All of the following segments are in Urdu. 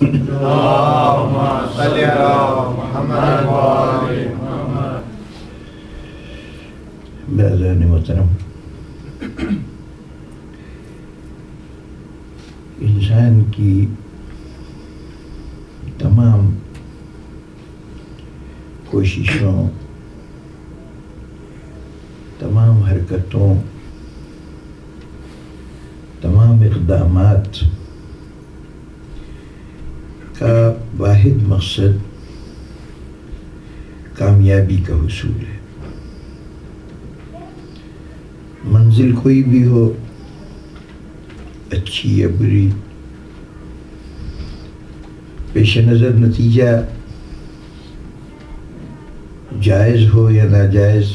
اللہم صلی علی محمد و آل محمد۔ برادران محترم، انسان کی تمام کوششوں، تمام حرکتوں، تمام اقدامات کا واحد مقصد کامیابی کا حصول ہے۔ منزل کوئی بھی ہو، اچھی یا بری، پیش نظر نتیجہ جائز ہو یا ناجائز،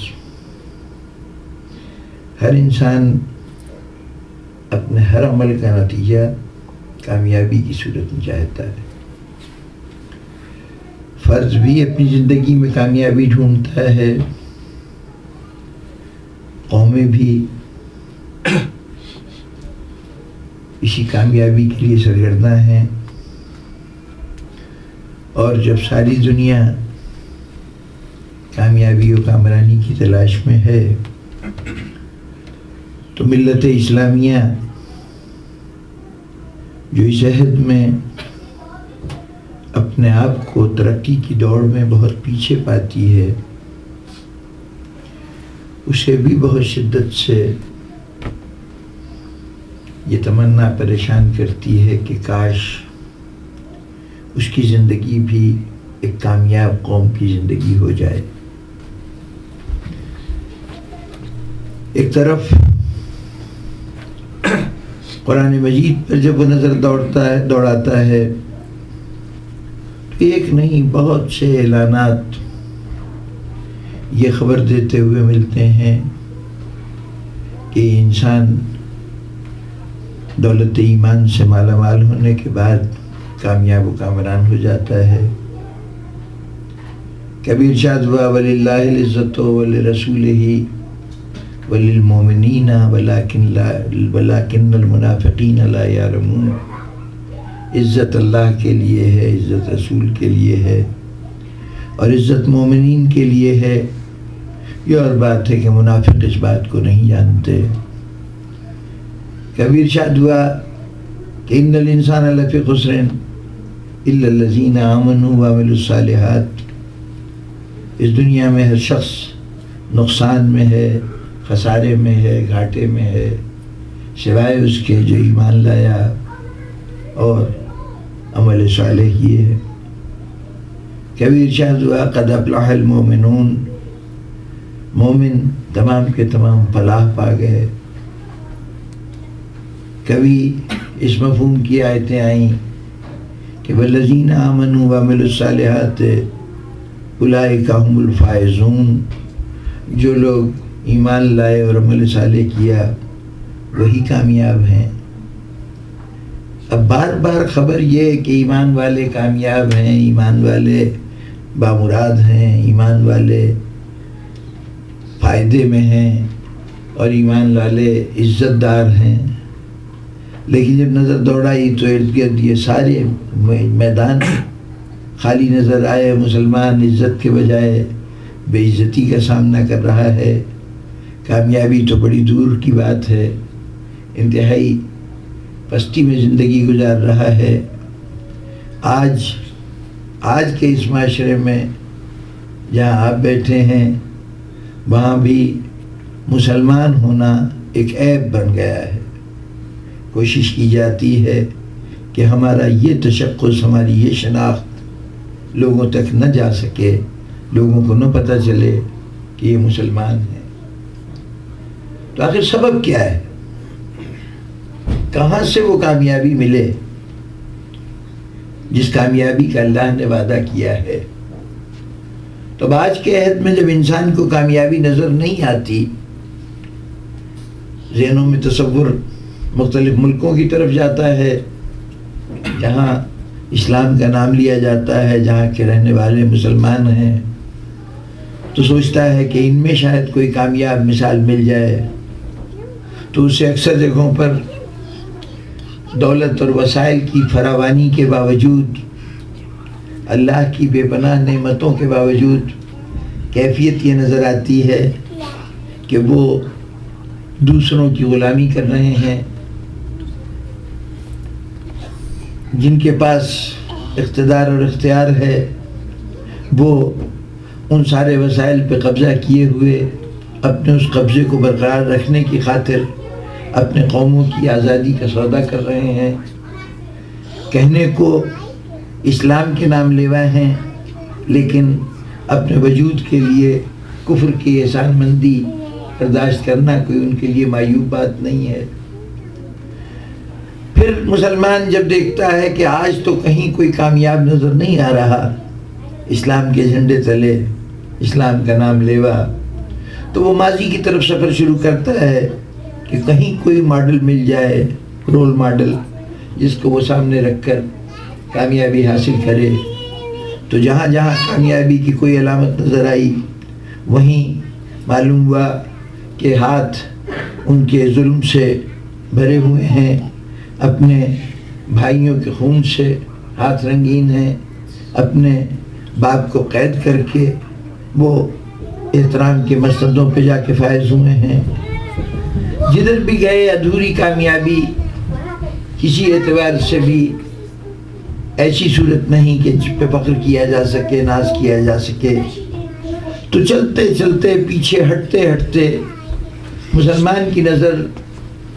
ہر انسان اپنے ہر عمل کا نتیجہ کامیابی کی صورت میں چاہتا ہے۔ فرد بھی اپنی زندگی میں کامیابی ڈھونڈتا ہے، قومیں بھی اسی کامیابی کے لیے سرگرداں ہیں، اور جب ساری دنیا کامیابی و کامرانی کی تلاش میں ہے تو ملت اسلامیہ جو اس عہد میں اپنے آپ کو ترقی کی دوڑ میں بہت پیچھے پاتی ہے، اسے بھی بہت شدت سے یہ تمنا پریشان کرتی ہے کہ کاش اس کی زندگی بھی ایک کامیاب قوم کی زندگی ہو جائے۔ ایک طرف قرآن مجید پر جب وہ نظر دوڑاتا ہے تو ایک نہیں بہت سے اعلانات یہ خبر دیتے ہوئے ملتے ہیں کہ انسان دولت ایمان سے مالا مال ہونے کے بعد کامیاب و کامران ہو جاتا ہے۔ کبھی ارشاد ہوا وَلِلَّهِ الْعِزَّةُ وَلِرَسُولِهِ وَلِلْمُؤْمِنِينَ وَلَكِنَّ الْمُنَافِقِينَ لَا يَعْلَمُونَ۔ عزت اللہ کے لیے ہے، عزت رسول کے لیے ہے، اور عزت مومنین کے لیے ہے۔ یہ اور بات ہے کہ منافق اس بات کو نہیں جانتے۔ کبھی ارشاد ہوا کہ ان الانسان لفی خسر الا الذین آمنوا وعملوا الصالحات۔ اس دنیا میں ہر شخص نقصان میں ہے، خسارے میں ہے، گھاٹے میں ہے، سوائے اس کے جو ایمان لایا اور عمل صالح کیے ہے۔ کبھی ارشاد ہوا قد افلح المؤمنون، مومن تمام کے تمام فلاح پا گئے۔ کبھی اس مفہوم کی آیتیں آئیں کہ والذین آمنوا وعملوا الصالحات اولئک هم الفائزون، جو لوگ ایمان لائے اور عمل صالح کیا وہی کامیاب ہیں۔ اب بار بار خبر یہ کہ ایمان والے کامیاب ہیں، ایمان والے بامراد ہیں، ایمان والے فائدے میں ہیں، اور ایمان والے عزت دار ہیں، لیکن جب نظر دوڑائی تو ارد گرد یہ سارے میدان خالی نظر آئے۔ مسلمان عزت کے بجائے بے عزتی کا سامنا کر رہا ہے، کامیابی تو بڑی دور کی بات ہے، انتہائی پستی میں زندگی گزار رہا ہے۔ آج کے اس معاشرے میں جہاں آپ بیٹھے ہیں وہاں بھی مسلمان ہونا ایک عیب بن گیا ہے۔ کوشش کی جاتی ہے کہ ہمارا یہ تشخص، ہماری یہ شناخت لوگوں تک نہ جا سکے، لوگوں کو نہ پتہ چلے کہ یہ مسلمان ہیں۔ تو آخر سبب کیا ہے؟ کہاں سے وہ کامیابی ملے جس کامیابی کا اللہ نے وعدہ کیا ہے؟ تو آج کے عہد میں جب انسان کو کامیابی نظر نہیں آتی، ذہنوں میں تصور مختلف ملکوں کی طرف جاتا ہے جہاں اسلام کا نام لیا جاتا ہے، جہاں کے رہنے والے مسلمان ہیں، تو سوچتا ہے کہ ان میں شاید کوئی کامیاب مثال مل جائے، تو اسے اکثر جگہوں پر دولت اور وسائل کی فراوانی کے باوجود، اللہ کی بے پناہ نعمتوں کے باوجود کیفیت یہ نظر آتی ہے کہ وہ دوسروں کی غلامی کر رہے ہیں۔ جن کے پاس اقتدار اور اختیار ہے وہ ان سارے وسائل پہ قبضہ کیے ہوئے اپنے اس قبضے کو برقرار رکھنے کی خاطر اپنے قوموں کی آزادی کا سودا کر رہے ہیں۔ کہنے کو اسلام کے نام لیوا ہیں، لیکن اپنے وجود کے لیے کفر کی احسان مندی برداشت کرنا کوئی ان کے لیے معیوب بات نہیں ہے۔ پھر مسلمان جب دیکھتا ہے کہ آج تو کہیں کوئی کامیاب نظر نہیں آ رہا اسلام کے جھنڈے تلے، اسلام کا نام لیوا، تو وہ ماضی کی طرف سفر شروع کرتا ہے کہ کہیں کوئی ماڈل مل جائے، رول ماڈل، جس کو وہ سامنے رکھ کر کامیابی حاصل کرے۔ تو جہاں جہاں کامیابی کی کوئی علامت نظر آئی وہیں معلوم ہوا کہ ہاتھ ان کے ظلم سے بھرے ہوئے ہیں، اپنے بھائیوں کے خون سے ہاتھ رنگین ہیں، اپنے باپ کو قید کر کے وہ احترام کے مسندوں پہ جا کے فائز ہوئے ہیں۔ جدھر بھی گئے ادھوری کامیابی، کسی اعتبار سے بھی ایسی صورت نہیں کہ جس پہ فخر کیا جا سکے، ناز کیا جا سکے۔ تو چلتے چلتے پیچھے ہٹتے ہٹتے مسلمان کی نظر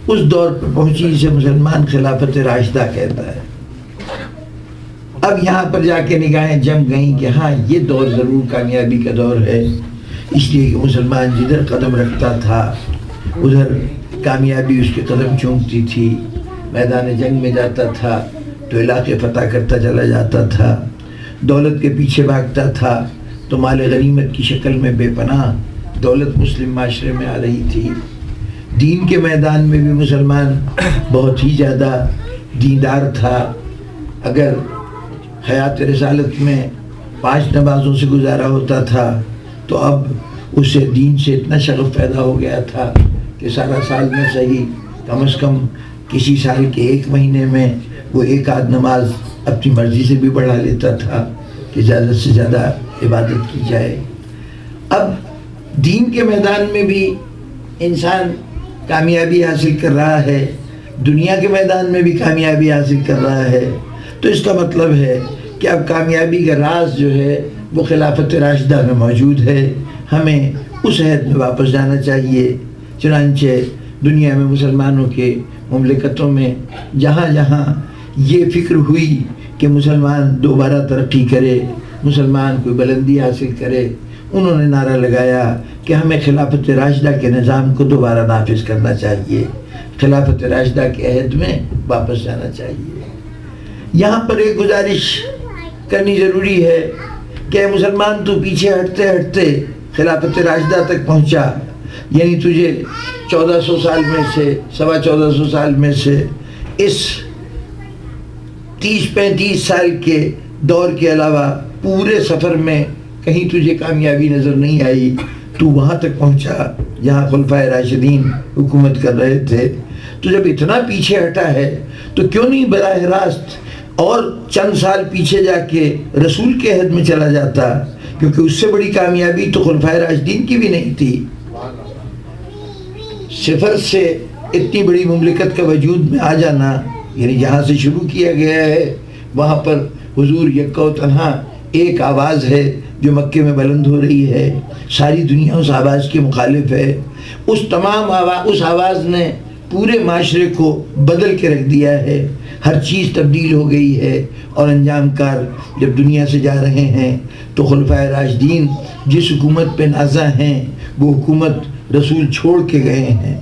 اس دور پر پہنچی جسے مسلمان خلافت راشدہ کہتا ہے۔ اب یہاں پر جا کے نگاہیں جم گئیں کہ ہاں یہ دور ضرور کامیابی کا دور ہے، اس لیے کہ مسلمان جدھر قدم رکھتا تھا ادھر کامیابی اس کے قدم چومتی تھی، میدان جنگ میں جاتا تھا تو علاقے فتح کرتا چلا جاتا تھا، دولت کے پیچھے بھاگتا تھا تو مال غنیمت کی شکل میں بے پناہ دولت مسلم معاشرے میں آ رہی تھی۔ دین کے میدان میں بھی مسلمان بہت ہی زیادہ دیندار تھا۔ اگر حیات رسالت میں 5 نمازوں سے گزارا ہوتا تھا تو اب اسے دین سے اتنا شغف پیدا ہو گیا تھا کہ سارا سال میں صحیح کم از کم کسی سال کے 1 مہینے میں وہ 1 آدھ نماز اپنی مرضی سے بھی بڑھا لیتا تھا کہ زیادہ سے زیادہ عبادت کی جائے۔ اب دین کے میدان میں بھی انسان کامیابی حاصل کر رہا ہے، دنیا کے میدان میں بھی کامیابی حاصل کر رہا ہے، تو اس کا مطلب ہے کہ اب کامیابی کا راز جو ہے وہ خلافت راشدہ میں موجود ہے۔ ہمیں اس عہد میں واپس جانا چاہیے۔ چنانچہ دنیا میں مسلمانوں کے مملکتوں میں جہاں جہاں یہ فکر ہوئی کہ مسلمان دوبارہ ترقی کرے، مسلمان کوئی بلندی حاصل کرے، انہوں نے نعرہ لگایا کہ ہمیں خلافت راشدہ کے نظام کو دوبارہ نافذ کرنا چاہیے، خلافت راشدہ کے عہد میں واپس جانا چاہیے۔ یہاں پر ایک گزارش کرنی ضروری ہے کہ مسلمان تو پیچھے ہٹتے ہٹتے خلافت راشدہ تک پہنچا، یعنی تجھے 1400 سال میں سے 1450 سال میں سے اس 30-35 سال کے دور کے علاوہ پورے سفر میں کہیں تجھے کامیابی نظر نہیں آئی۔ تو وہاں تک پہنچا جہاں خلفائے راشدین حکومت کر رہے تھے۔ تو جب اتنا پیچھے ہٹا ہے تو کیوں نہیں براہ راست اور چند سال پیچھے جا کے رسول کے عہد میں چلا جاتا، کیونکہ اس سے بڑی کامیابی تو خلفائے راشدین کی بھی نہیں تھی۔ صفر سے اتنی بڑی مملکت کا وجود میں آ جانا، یعنی جہاں سے شروع کیا گیا ہے وہاں پر حضور یکا و تنہا ایک آواز ہے جو مکے میں بلند ہو رہی ہے، ساری دنیا اس آواز کے مخالف ہے۔ اس آواز نے پورے معاشرے کو بدل کے رکھ دیا ہے، ہر چیز تبدیل ہو گئی ہے، اور انجام کار جب دنیا سے جا رہے ہیں تو خلفائے راشدین جس حکومت پہ نازاں ہیں وہ حکومت رسول چھوڑ کے گئے ہیں۔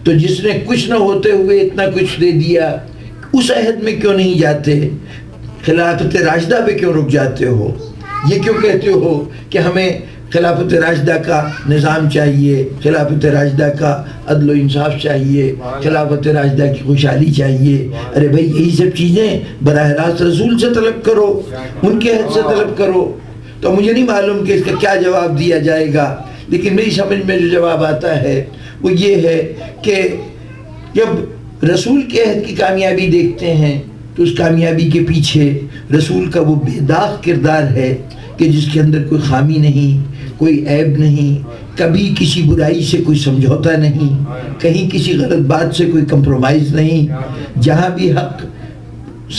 تو جس نے کچھ نہ ہوتے ہوئے اتنا کچھ دے دیا، اس عہد میں کیوں نہیں جاتے؟ خلافت راشدہ پہ کیوں رک جاتے ہو؟ یہ کیوں کہتے ہو کہ ہمیں خلافت راشدہ کا نظام چاہیے، خلافت راشدہ کا عدل و انصاف چاہیے، خلافت راشدہ کی خوشحالی چاہیے؟ ارے بھائی یہی سب چیزیں براہ راست رسول سے طلب کرو، ان کے عہد سے طلب کرو۔ تو مجھے نہیں معلوم کہ اس کا کیا جواب دیا جائے گا، لیکن میری سمجھ میں جو جواب آتا ہے وہ یہ ہے کہ جب رسول کے عہد کی کامیابی دیکھتے ہیں تو اس کامیابی کے پیچھے رسول کا وہ بے داغ کردار ہے کہ جس کے اندر کوئی خامی نہیں، کوئی عیب نہیں، کبھی کسی برائی سے کوئی سمجھوتا نہیں، کہیں کسی غلط بات سے کوئی کمپرومائز نہیں، جہاں بھی حق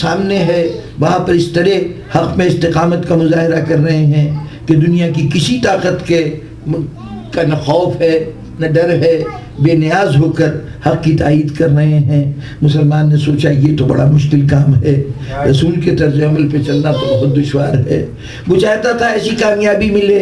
سامنے ہے وہاں پر اس طرح حق میں استقامت کا مظاہرہ کر رہے ہیں کہ دنیا کی کسی طاقت کا نہ خوف ہے نہ ڈر ہے، بے نیاز ہو کر حق کی تائید کر رہے ہیں۔ مسلمان نے سوچا یہ تو بڑا مشکل کام ہے، رسول کے طرز عمل پہ چلنا تو بہت دشوار ہے۔ وہ چاہتا تھا ایسی کامیابی ملے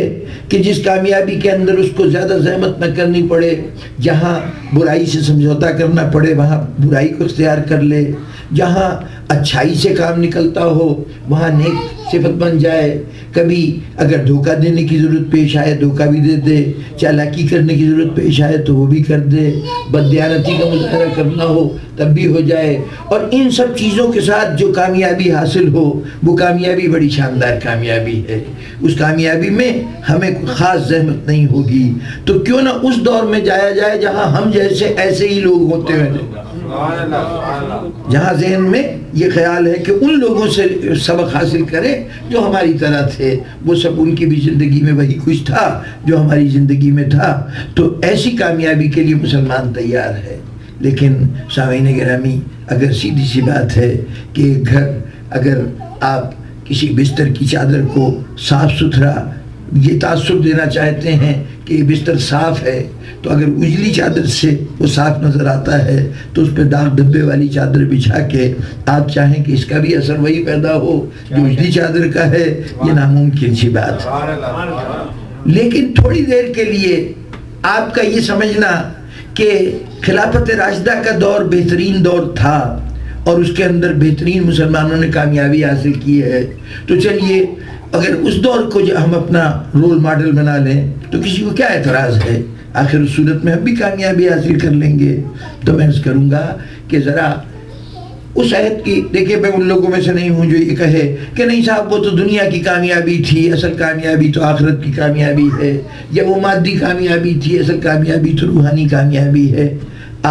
کہ جس کامیابی کے اندر اس کو زیادہ زحمت نہ کرنی پڑے، جہاں برائی سے سمجھوتا کرنا پڑے وہاں برائی کو اختیار کر لے، جہاں اچھائی سے کام نکلتا ہو وہاں نیک صفت بن جائے، کبھی اگر دھوکہ دینے کی ضرورت پیش آئے دھوکہ بھی دے دے، چالاکی کرنے کی ضرورت پیش آئے تو وہ بھی کر دے، بددیانتی کا مظاہرہ کرنا ہو تب بھی ہو جائے، اور ان سب چیزوں کے ساتھ جو کامیابی حاصل ہو وہ کامیابی بڑی شاندار کامیابی ہے۔ اس کامیابی میں ہمیں کوئی خاص زحمت نہیں ہوگی، تو کیوں نہ اس دور میں جایا جائے جہاں ہم جیسے ایسے ہی لوگ ہوتے ہیں، جہاں ذہن میں یہ خیال ہے کہ ان لوگوں سے سبق حاصل کریں جو ہماری طرح تھے، وہ سب ان کی بھی زندگی میں وہی کچھ تھا جو ہماری زندگی میں تھا۔ تو ایسی کامیابی کے لیے مسلمان تیار ہے۔ لیکن سامعین گرامی، اگر سیدھی سی بات ہے کہ ایک گھر اگر آپ کسی بستر کی چادر کو صاف ستھرا یہ تاثر دینا چاہتے ہیں کہ یہ بستر صاف ہے، تو اگر اجلی چادر سے وہ صاف نظر آتا ہے تو اس پہ داغ دھبے والی چادر بچھا کے آپ چاہیں کہ اس کا بھی اثر وہی پیدا ہو جو اجلی چادر کا ہے، یہ ناممکن سی بات ہے۔ لیکن تھوڑی دیر کے لیے آپ کا یہ سمجھنا کہ خلافت راشدہ کا دور بہترین دور تھا اور اس کے اندر بہترین مسلمانوں نے کامیابی حاصل کی ہے، تو چلیے اگر اس دور کو ہم اپنا رول ماڈل بنا لیں تو کسی کو کیا اعتراض ہے؟ آخر اس صورت میں ہم بھی کامیابی حاصل کر لیں گے۔ تو میں عرض کروں گا کہ ذرا اس عہد کی دیکھیں، میں ان لوگوں میں سے نہیں ہوں جو یہ کہے کہ نہیں صاحب وہ تو دنیا کی کامیابی تھی، اصل کامیابی تو آخرت کی کامیابی ہے، یا وہ مادی کامیابی تھی، اصل کامیابی تو روحانی کامیابی ہے۔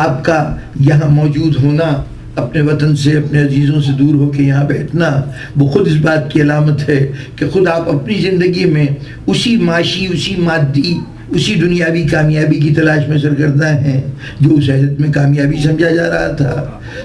آپ کا یہاں موجود ہونا، اپنے وطن سے اپنے عزیزوں سے دور ہو کے یہاں بیٹھنا، وہ خود اس بات کی علامت ہے کہ خود آپ اپنی زندگی میں اسی معاشی، اسی مادی، اسی دنیاوی کامیابی کی تلاش میں سرگردہ ہیں جو اس عہد میں کامیابی سمجھا جا رہا تھا۔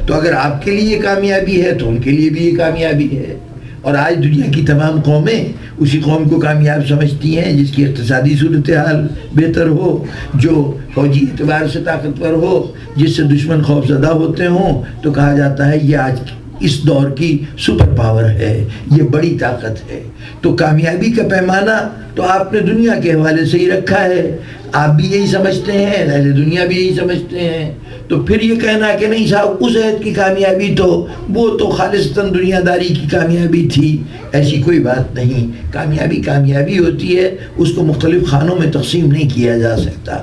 تو اگر آپ کے لیے یہ کامیابی ہے تو ان کے لیے بھی یہ کامیابی ہے، اور آج دنیا کی تمام قومیں اسی قوم کو کامیاب سمجھتی ہیں جس کی اقتصادی صورتحال بہتر ہو، جو فوجی اعتبار سے طاقتور ہو، جس سے دشمن خوف زدہ ہوتے ہوں، تو کہا جاتا ہے یہ آج اس دور کی سپر پاور ہے، یہ بڑی طاقت ہے۔ تو کامیابی کا پیمانہ تو آپ نے دنیا کے حوالے سے ہی رکھا ہے، آپ بھی یہی سمجھتے ہیں، اہل دنیا بھی یہی سمجھتے ہیں۔ تو پھر یہ کہنا کہ نہیں صاحب اس عہد کی کامیابی تو وہ تو خالصتاً دنیا داری کی کامیابی تھی، ایسی کوئی بات نہیں۔ کامیابی کامیابی ہوتی ہے، اس کو مختلف خانوں میں تقسیم نہیں کیا جا سکتا۔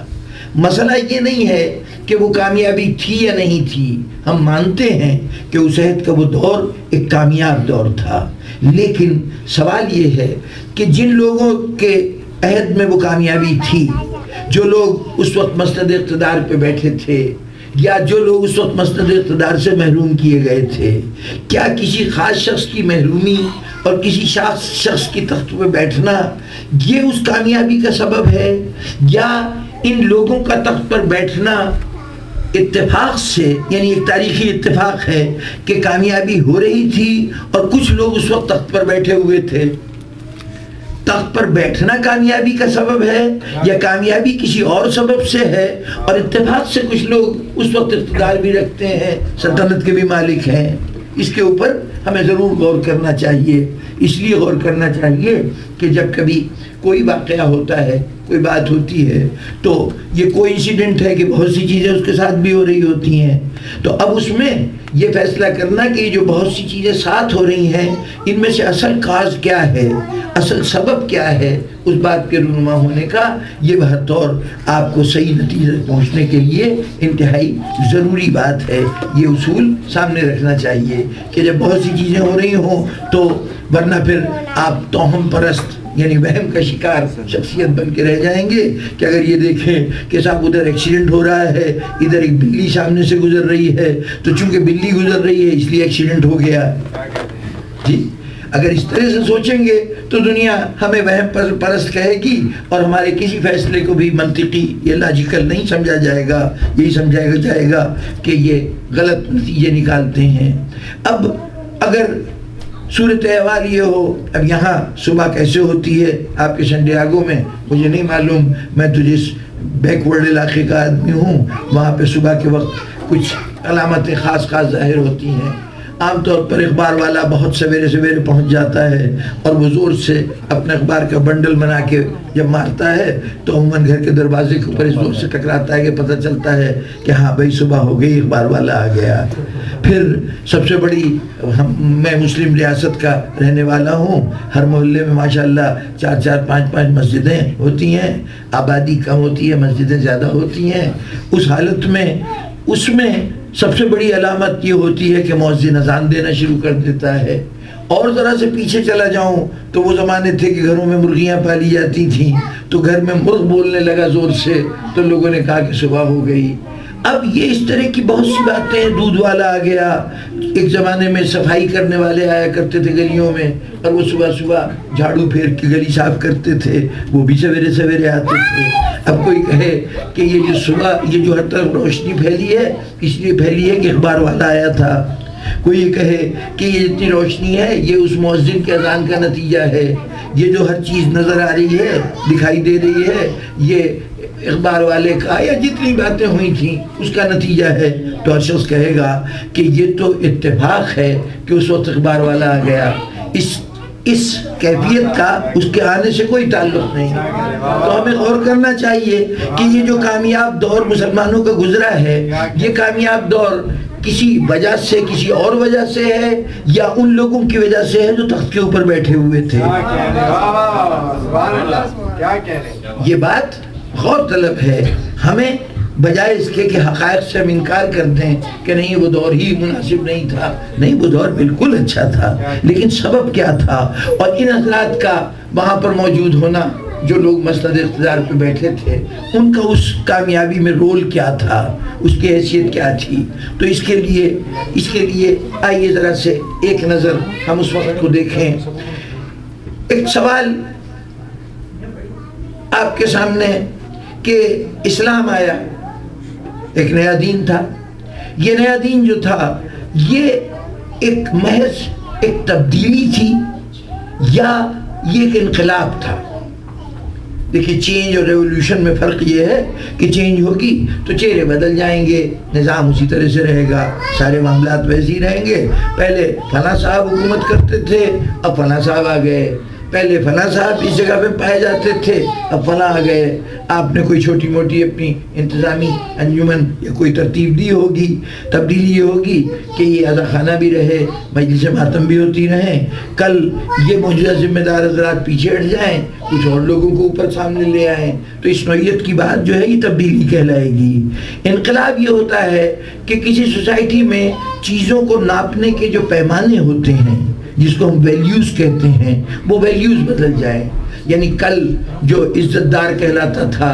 مسئلہ یہ نہیں ہے کہ وہ کامیابی تھی یا نہیں تھی، ہم مانتے ہیں کہ اس عہد کا وہ دور ایک کامیاب دور تھا، لیکن سوال یہ ہے کہ جن لوگوں کے عہد میں وہ کامیابی تھی، جو لوگ اس وقت مسند اقتدار پہ بیٹھے تھے یا جو لوگ اس وقت مسند اقتدار سے محروم کیے گئے تھے، کیا کسی خاص شخص کی محرومی اور کسی شخص کی تخت پہ بیٹھنا یہ اس کامیابی کا سبب ہے، یا ان لوگوں کا تخت پر بیٹھنا اتفاق سے، یعنی ایک تاریخی اتفاق ہے کہ کامیابی ہو رہی تھی اور کچھ لوگ اس وقت تخت پر بیٹھے ہوئے تھے؟ تخت پر بیٹھنا کامیابی کا سبب ہے یا کامیابی کسی اور سبب سے ہے، اور اتفاق سے کچھ لوگ اس وقت اقتدار بھی رکھتے ہیں، سلطنت کے بھی مالک ہیں؟ اس کے اوپر ہمیں ضرور غور کرنا چاہیے۔ اس لیے غور کرنا چاہیے کہ جب کبھی کوئی واقعہ ہوتا ہے، کوئی بات ہوتی ہے، تو یہ کوئی انسیڈنٹ ہے کہ بہت سی چیزیں اس کے ساتھ بھی ہو رہی ہوتی ہیں، تو اب اس میں یہ فیصلہ کرنا کہ یہ جو بہت سی چیزیں ساتھ ہو رہی ہیں ان میں سے اصل کاز کیا ہے، اصل سبب کیا ہے، اس بات کے رونما ہونے کا یہ بہت طور آپ کو صحیح نتیجے پہنچنے کے لیے انتہائی ضروری بات ہے۔ یہ اصول سامنے رکھنا چاہیے کہ جب بہت سی چیزیں ہو رہی ہوں تو ورنہ پھر آپ توہم پرست یعنی وہم کا شکار شخصیت بن کے رہ جائیں گے کہ اگر یہ دیکھیں کہ صاحب ادھر ایکسیڈنٹ ہو رہا ہے، ادھر ایک بلی سامنے سے گزر رہی ہے تو چونکہ بلی گزر رہی ہے اس لیے ایکسیڈنٹ ہو گیا. جی اگر اس طرح سے سوچیں گے تو دنیا ہمیں وہم پرست کہے گی اور ہمارے کسی فیصلے کو بھی منطقی یا لاجیکل نہیں سمجھا جائے گا. یہی سمجھایا جائے گا کہ یہ غلط نتیجے نکالتے ہیں. اب اگر صورت احوال یہ ہو، اب یہاں صبح کیسے ہوتی ہے آپ کے سنڈیاگو میں مجھے نہیں معلوم، میں تو جس بیک ورڈ علاقے کا آدمی ہوں وہاں پہ صبح کے وقت کچھ علامتیں خاص ظاہر ہوتی ہیں. عام طور پر اخبار والا بہت سویرے پہنچ جاتا ہے اور وہ زور سے اپنے اخبار کا بنڈل بنا کے جب مارتا ہے تو عموماً گھر کے دروازے کے اوپر اس زور سے ٹکراتا ہے کہ پتہ چلتا ہے کہ ہاں بھائی صبح ہو گئی، اخبار والا آ گیا. پھر سب سے بڑی میں مسلم ریاست کا رہنے والا ہوں، ہر محلے میں ماشاءاللہ 4 5 مسجدیں ہوتی ہیں، آبادی کم ہوتی ہے مسجدیں زیادہ ہوتی ہیں. اس حالت میں اس میں سب سے بڑی علامت یہ ہوتی ہے کہ مؤذن اذان دینا شروع کر دیتا ہے. اور ذرا سے پیچھے چلا جاؤں تو وہ زمانے تھے کہ گھروں میں مرغیاں پالی جاتی تھیں تو گھر میں مرغ بولنے لگا زور سے تو لوگوں نے کہا کہ صبح ہو گئی. اب یہ اس طرح کی بہت سی باتیں، دودھ والا آ گیا. ایک زمانے میں صفائی کرنے والے آیا کرتے تھے گلیوں میں اور وہ صبح جھاڑو پھیر کے گلی صاف کرتے تھے، وہ بھی سویرے آتے تھے. اب کوئی کہے کہ یہ جو صبح یہ جو ہر طرف روشنی پھیلی ہے اس لیے پھیلی ہے کہ اخبار والا آیا تھا. کوئی یہ کہے کہ یہ جتنی روشنی ہے یہ اس مؤذن کے اذان کا نتیجہ ہے. یہ جو ہر چیز نظر آ رہی ہے دکھائی دے رہی ہے یہ اخبار والے کا یا جتنی باتیں ہوئی تھیں اس کا نتیجہ ہے. تو ہر شخص کہے گا کہ یہ تو اتفاق ہے کہ اس وقت اخبار والا آ گیا، اس کیفیت کا اس کے آنے سے کوئی تعلق نہیں. تو ہمیں غور کرنا چاہیے کہ یہ جو کامیاب دور مسلمانوں کا گزرا ہے یہ کامیاب دور کسی وجہ سے کسی اور وجہ سے ہے یا ان لوگوں کی وجہ سے ہے جو تخت کے اوپر بیٹھے ہوئے تھے. یہ بات غور طلب ہے. ہمیں بجائے اس کے کہ حقائق سے ہم انکار کر دیں کہ نہیں وہ دور ہی مناسب نہیں تھا، نہیں وہ دور بالکل اچھا تھا، لیکن سبب کیا تھا اور ان حضرات کا وہاں پر موجود ہونا جو لوگ مسند اقتدار پہ بیٹھے تھے ان کا اس کامیابی میں رول کیا تھا، اس کی حیثیت کیا تھی. تو اس کے لیے آئیے ذرا سے ایک نظر ہم اس وقت کو دیکھیں. ایک سوال آپ کے سامنے کہ اسلام آیا، ایک نیا دین تھا. یہ نیا دین جو تھا یہ ایک محض ایک تبدیلی تھی یا یہ ایک انقلاب تھا؟ دیکھیے چینج اور ریولوشن میں فرق یہ ہے کہ چینج ہوگی تو چہرے بدل جائیں گے، نظام اسی طرح سے رہے گا، سارے معاملات ویسے ہی رہیں گے. پہلے فلاں صاحب حکومت کرتے تھے اب فلاں صاحب آ گئے، پہلے فلاں صاحب اس جگہ پہ پائے جاتے تھے اب فلاں آ گئے. آپ نے کوئی چھوٹی موٹی اپنی انتظامی انجمن یا کوئی ترتیب دی ہوگی، تبدیلی یہ ہوگی کہ یہ عزا خانہ بھی رہے، مجلس ماتم بھی ہوتی رہیں. کل یہ موجودہ ذمہ دار حضرات پیچھے ہٹ جائیں، کچھ اور لوگوں کو اوپر سامنے لے آئیں، تو اس نوعیت کی بات جو ہے یہ تبدیلی کہلائے گی. انقلاب یہ ہوتا ہے کہ کسی سوسائٹی میں چیزوں کو ناپنے کے جو پیمانے ہوتے ہیں جس کو ہم ویلیوز کہتے ہیں وہ ویلیوز بدل جائیں. یعنی کل جو عزت دار کہلاتا تھا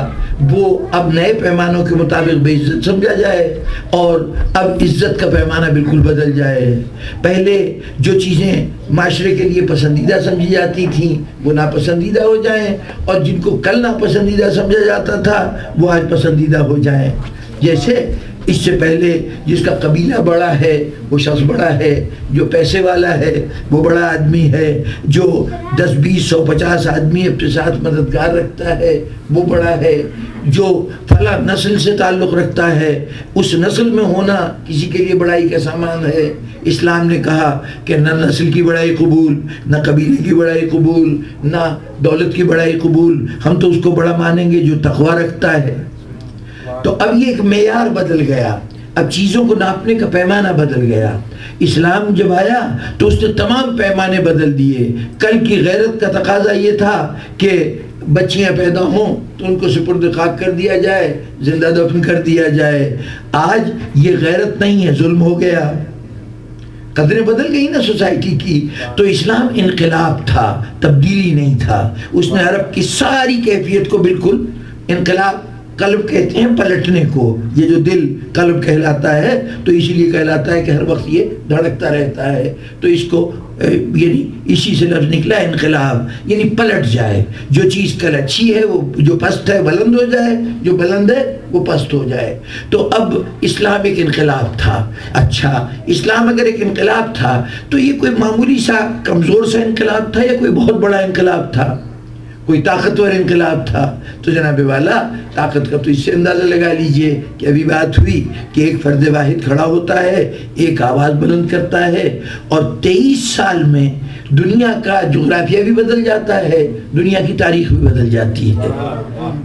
وہ اب نئے پیمانوں کے مطابق بے عزت سمجھا جائے اور اب عزت کا پیمانہ بالکل بدل جائے. پہلے جو چیزیں معاشرے کے لیے پسندیدہ سمجھی جاتی تھیں وہ ناپسندیدہ ہو جائیں اور جن کو کل ناپسندیدہ سمجھا جاتا تھا وہ آج پسندیدہ ہو جائیں. جیسے اس سے پہلے جس کا قبیلہ بڑا ہے وہ شخص بڑا ہے، جو پیسے والا ہے وہ بڑا آدمی ہے، جو 10 20 100 50 آدمی اپنے ساتھ مددگار رکھتا ہے وہ بڑا ہے، جو فلاں نسل سے تعلق رکھتا ہے اس نسل میں ہونا کسی کے لیے بڑائی کا سامان ہے. اسلام نے کہا کہ نہ نسل کی بڑائی قبول، نہ قبیلے کی بڑائی قبول، نہ دولت کی بڑائی قبول، ہم تو اس کو بڑا مانیں گے جو تقویٰ رکھتا ہے. تو اب یہ ایک معیار بدل گیا، اب چیزوں کو ناپنے کا پیمانہ بدل گیا. اسلام جب آیا تو اس نے تمام پیمانے بدل دیے. کل کی غیرت کا تقاضا یہ تھا کہ بچیاں پیدا ہوں تو ان کو سپرد خاک کر دیا جائے، زندہ دفن کر دیا جائے. آج یہ غیرت نہیں ہے، ظلم ہو گیا، قدریں بدل گئی نا سوسائٹی کی. تو اسلام انقلاب تھا، تبدیلی نہیں تھا. اس نے عرب کی ساری کیفیت کو بالکل انقلاب قلب کہتے ہیں پلٹنے کو، یہ جو دل قلب کہلاتا ہے تو اسی لیے کہلاتا ہے کہ ہر وقت یہ دھڑکتا رہتا ہے، تو اس کو یعنی اسی سے لفظ نکلا انقلاب، یعنی پلٹ جائے، جو چیز کل اچھی ہے وہ جو پست ہے بلند ہو جائے، جو بلند ہے وہ پست ہو جائے۔ تو اب اسلام ایک انقلاب تھا۔ اچھا، اسلام اگر ایک انقلاب تھا تو یہ کوئی معمولی سا کمزور سا انقلاب تھا یا کوئی بہت بڑا انقلاب تھا، کوئی طاقتور انقلاب تھا؟ تو جناب والا طاقت کا تو اس سے اندازہ لگا لیجئے کہ ابھی بات ہوئی کہ ایک فرد واحد کھڑا ہوتا ہے، ایک آواز بلند کرتا ہے، اور 23 سال میں دنیا کا جغرافیہ بھی بدل جاتا ہے، دنیا کی تاریخ بھی بدل جاتی ہے۔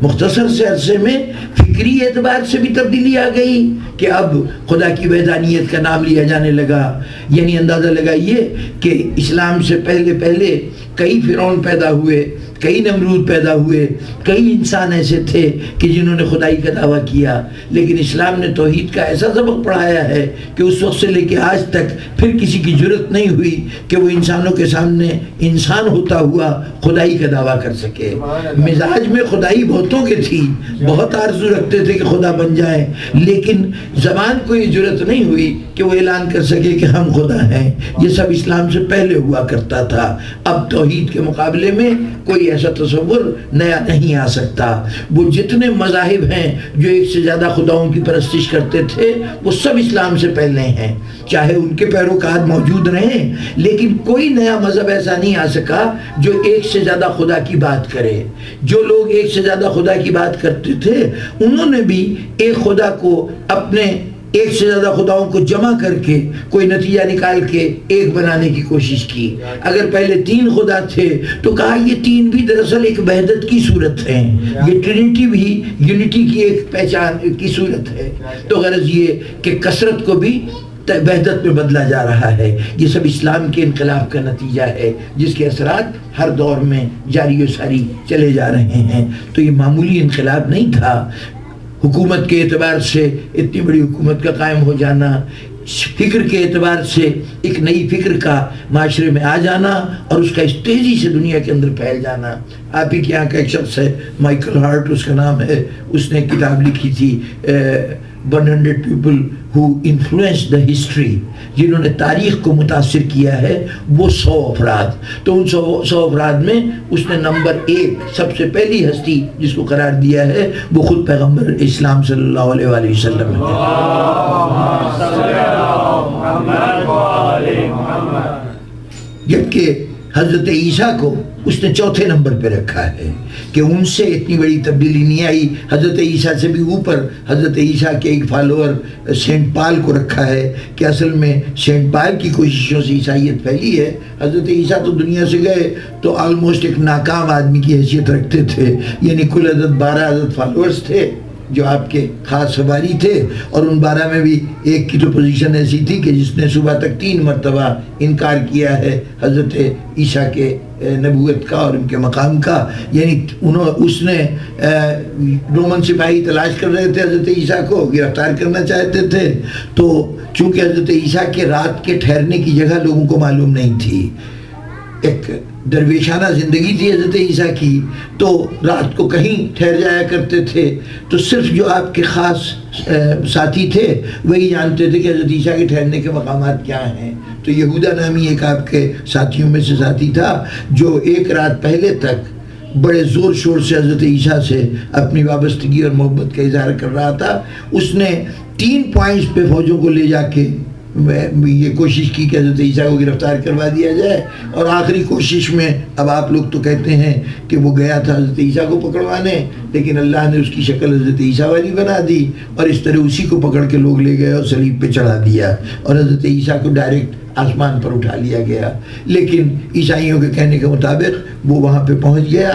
مختصر سے عرصے میں فکری اعتبار سے بھی تبدیلی آ گئی کہ اب خدا کی وحدانیت کا نام لیا جانے لگا۔ یعنی اندازہ لگائیے کہ اسلام سے پہلے کئی فرعون پیدا ہوئے، کئی نمرود پیدا ہوئے، کئی انسان ایسے تھے کہ جنہوں نے خدائی کا دعویٰ کیا، لیکن اسلام نے توحید کا ایسا سبق پڑھایا ہے کہ اس وقت سے لے کے آج تک پھر کسی کی جرت نہیں ہوئی کہ وہ انسانوں کے سامنے انسان ہوتا ہوا خدائی کا دعویٰ کر سکے۔ مزاج میں خدائی بہتوں کے تھی، بہت آرزو رکھتے تھے کہ خدا بن جائیں، لیکن زبان کو یہ جرت نہیں ہوئی کہ وہ اعلان کر سکے کہ ہم خدا ہیں۔ یہ سب اسلام سے پہلے ہوا کرتا تھا۔ اب توحید کے مقابلے میں کوئی ایسا تصور نیا نہیں آ سکتا۔ وہ جتنے مذاہب ہیں جو ایک سے زیادہ خداؤں کی پرستش کرتے تھے وہ سب اسلام سے پہلے ہیں، چاہے ان کے پیروکار موجود رہیں، لیکن کوئی نیا مذہب ایسا نہیں آ سکا جو ایک سے زیادہ خدا کی بات کرے۔ جو لوگ ایک سے زیادہ خدا کی بات کرتے تھے انہوں نے بھی ایک خدا کو اپنے ایک سے زیادہ خداؤں کو جمع کر کے کوئی نتیجہ نکال کے ایک بنانے کی کوشش کی۔ اگر پہلے 3 خدا تھے تو کہا یہ 3 بھی دراصل ایک وحدت کی صورت ہے، یہ ٹرینٹی بھی یونٹی کی ایک پہچان کی صورت ہے۔ تو غرض یہ کہ کثرت کو بھی وحدت میں بدلا جا رہا ہے۔ یہ سب اسلام کے انقلاب کا نتیجہ ہے جس کے اثرات ہر دور میں جاری و ساری چلے جا رہے ہیں۔ تو یہ معمولی انقلاب نہیں تھا۔ حکومت کے اعتبار سے اتنی بڑی حکومت کا قائم ہو جانا، فکر کے اعتبار سے ایک نئی فکر کا معاشرے میں آ جانا اور اس کا اس تیزی سے دنیا کے اندر پھیل جانا۔ آپ ہی کے یہاں کا ایک شخص ہے مائیکل ہارٹ اس کا نام ہے، اس نے کتاب لکھی تھی 100 people who influenced the history، جنہوں نے تاریخ کو متاثر کیا ہے وہ 100 افراد۔ تو ان 100 افراد میں اس نے نمبر 1 سب سے پہلی ہستی جس کو قرار دیا ہے وہ خود پیغمبر اسلام صلی اللہ علیہ وآلہ وسلم ہے۔ جبکہ حضرت عیسیٰ کو اس نے 4تھے نمبر پہ رکھا ہے کہ ان سے اتنی بڑی تبدیلی نہیں آئی۔ حضرت عیسیٰ سے بھی اوپر حضرت عیسیٰ کے ایک فالوور سینٹ پال کو رکھا ہے کہ اصل میں سینٹ پال کی کوششوں سے عیسائیت پھیلی ہے۔ حضرت عیسیٰ تو دنیا سے گئے تو آلموسٹ ایک ناکام آدمی کی حیثیت رکھتے تھے، یعنی کل عدد 12 عدد فالوورز تھے جو آپ کے خاص سواری تھے، اور ان 12 میں بھی ایک کی تو پوزیشن ایسی تھی کہ جس نے صبح تک 3 مرتبہ انکار کیا ہے حضرت عیسیٰ کے نبوت کا اور ان کے مقام کا۔ یعنی اس نے رومن سپاہی تلاش کر رہے تھے حضرت عیسیٰ کو، گرفتار کرنا چاہتے تھے، تو چونکہ حضرت عیسیٰ کے رات کے ٹھہرنے کی جگہ لوگوں کو معلوم نہیں تھی، ایک درویشانہ زندگی تھی حضرت عیسیٰ کی، تو رات کو کہیں ٹھہر جایا کرتے تھے، تو صرف جو آپ کے خاص ساتھی تھے وہی جانتے تھے کہ حضرت عیسیٰ کے ٹھہرنے کے مقامات کیا ہیں۔ تو یہودا نامی ایک آپ کے ساتھیوں میں سے ساتھی تھا جو ایک رات پہلے تک بڑے زور شور سے حضرت عیسیٰ سے اپنی وابستگی اور محبت کا اظہار کر رہا تھا۔ اس نے 3 پوائنٹس پہ فوجوں کو لے جا کے یہ کوشش کی کہ حضرت عیسیٰ کو گرفتار کروا دیا جائے، اور آخری کوشش میں اب آپ لوگ تو کہتے ہیں کہ وہ گیا تھا حضرت عیسیٰ کو پکڑوانے، لیکن اللہ نے اس کی شکل حضرت عیسیٰ والی بنا دی، اور اس طرح اسی کو پکڑ کے لوگ لے گئے اور صلیب پہ چڑھا دیا، اور حضرت عیسیٰ کو ڈائریکٹ آسمان پر اٹھا لیا گیا۔ لیکن عیسائیوں کے کہنے کے مطابق وہ وہاں پہ پہنچ گیا،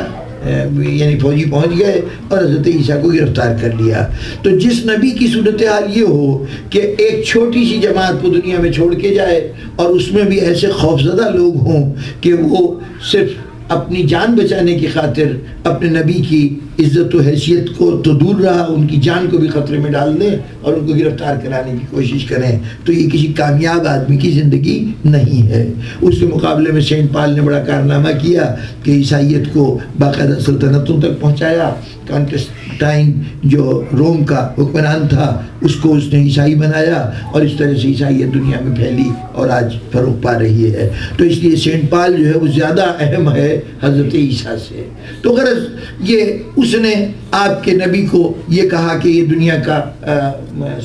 یعنی فوجی پہنچ گئے اور حضرت عیسیٰ کو گرفتار کر لیا۔ تو جس نبی کی صورتحال یہ ہو کہ ایک چھوٹی سی جماعت کو دنیا میں چھوڑ کے جائے اور اس میں بھی ایسے خوفزدہ لوگ ہوں کہ وہ صرف اپنی جان بچانے کی خاطر اپنے نبی کی عزت و حیثیت کو تو دور رہا، ان کی جان کو بھی خطرے میں ڈال دیں اور ان کو گرفتار کرانے کی کوشش کریں، تو یہ کسی کامیاب آدمی کی زندگی نہیں ہے۔ اس کے مقابلے میں سینٹ پال نے بڑا کارنامہ کیا کہ عیسائیت کو باقاعدہ سلطنتوں تک پہنچایا، کانسٹنٹائن جو روم کا حکمران تھا اس کو اس نے عیسائی بنایا، اور اس طرح سے عیسائیت دنیا میں پھیلی اور آج فروغ پا رہی ہے۔ تو اس لیے سینٹ پال جو ہے وہ زیادہ اہم ہے حضرت عیسیٰ سے۔ تو غرض یہ اس نے آپ کے نبی کو یہ کہا کہ یہ دنیا کا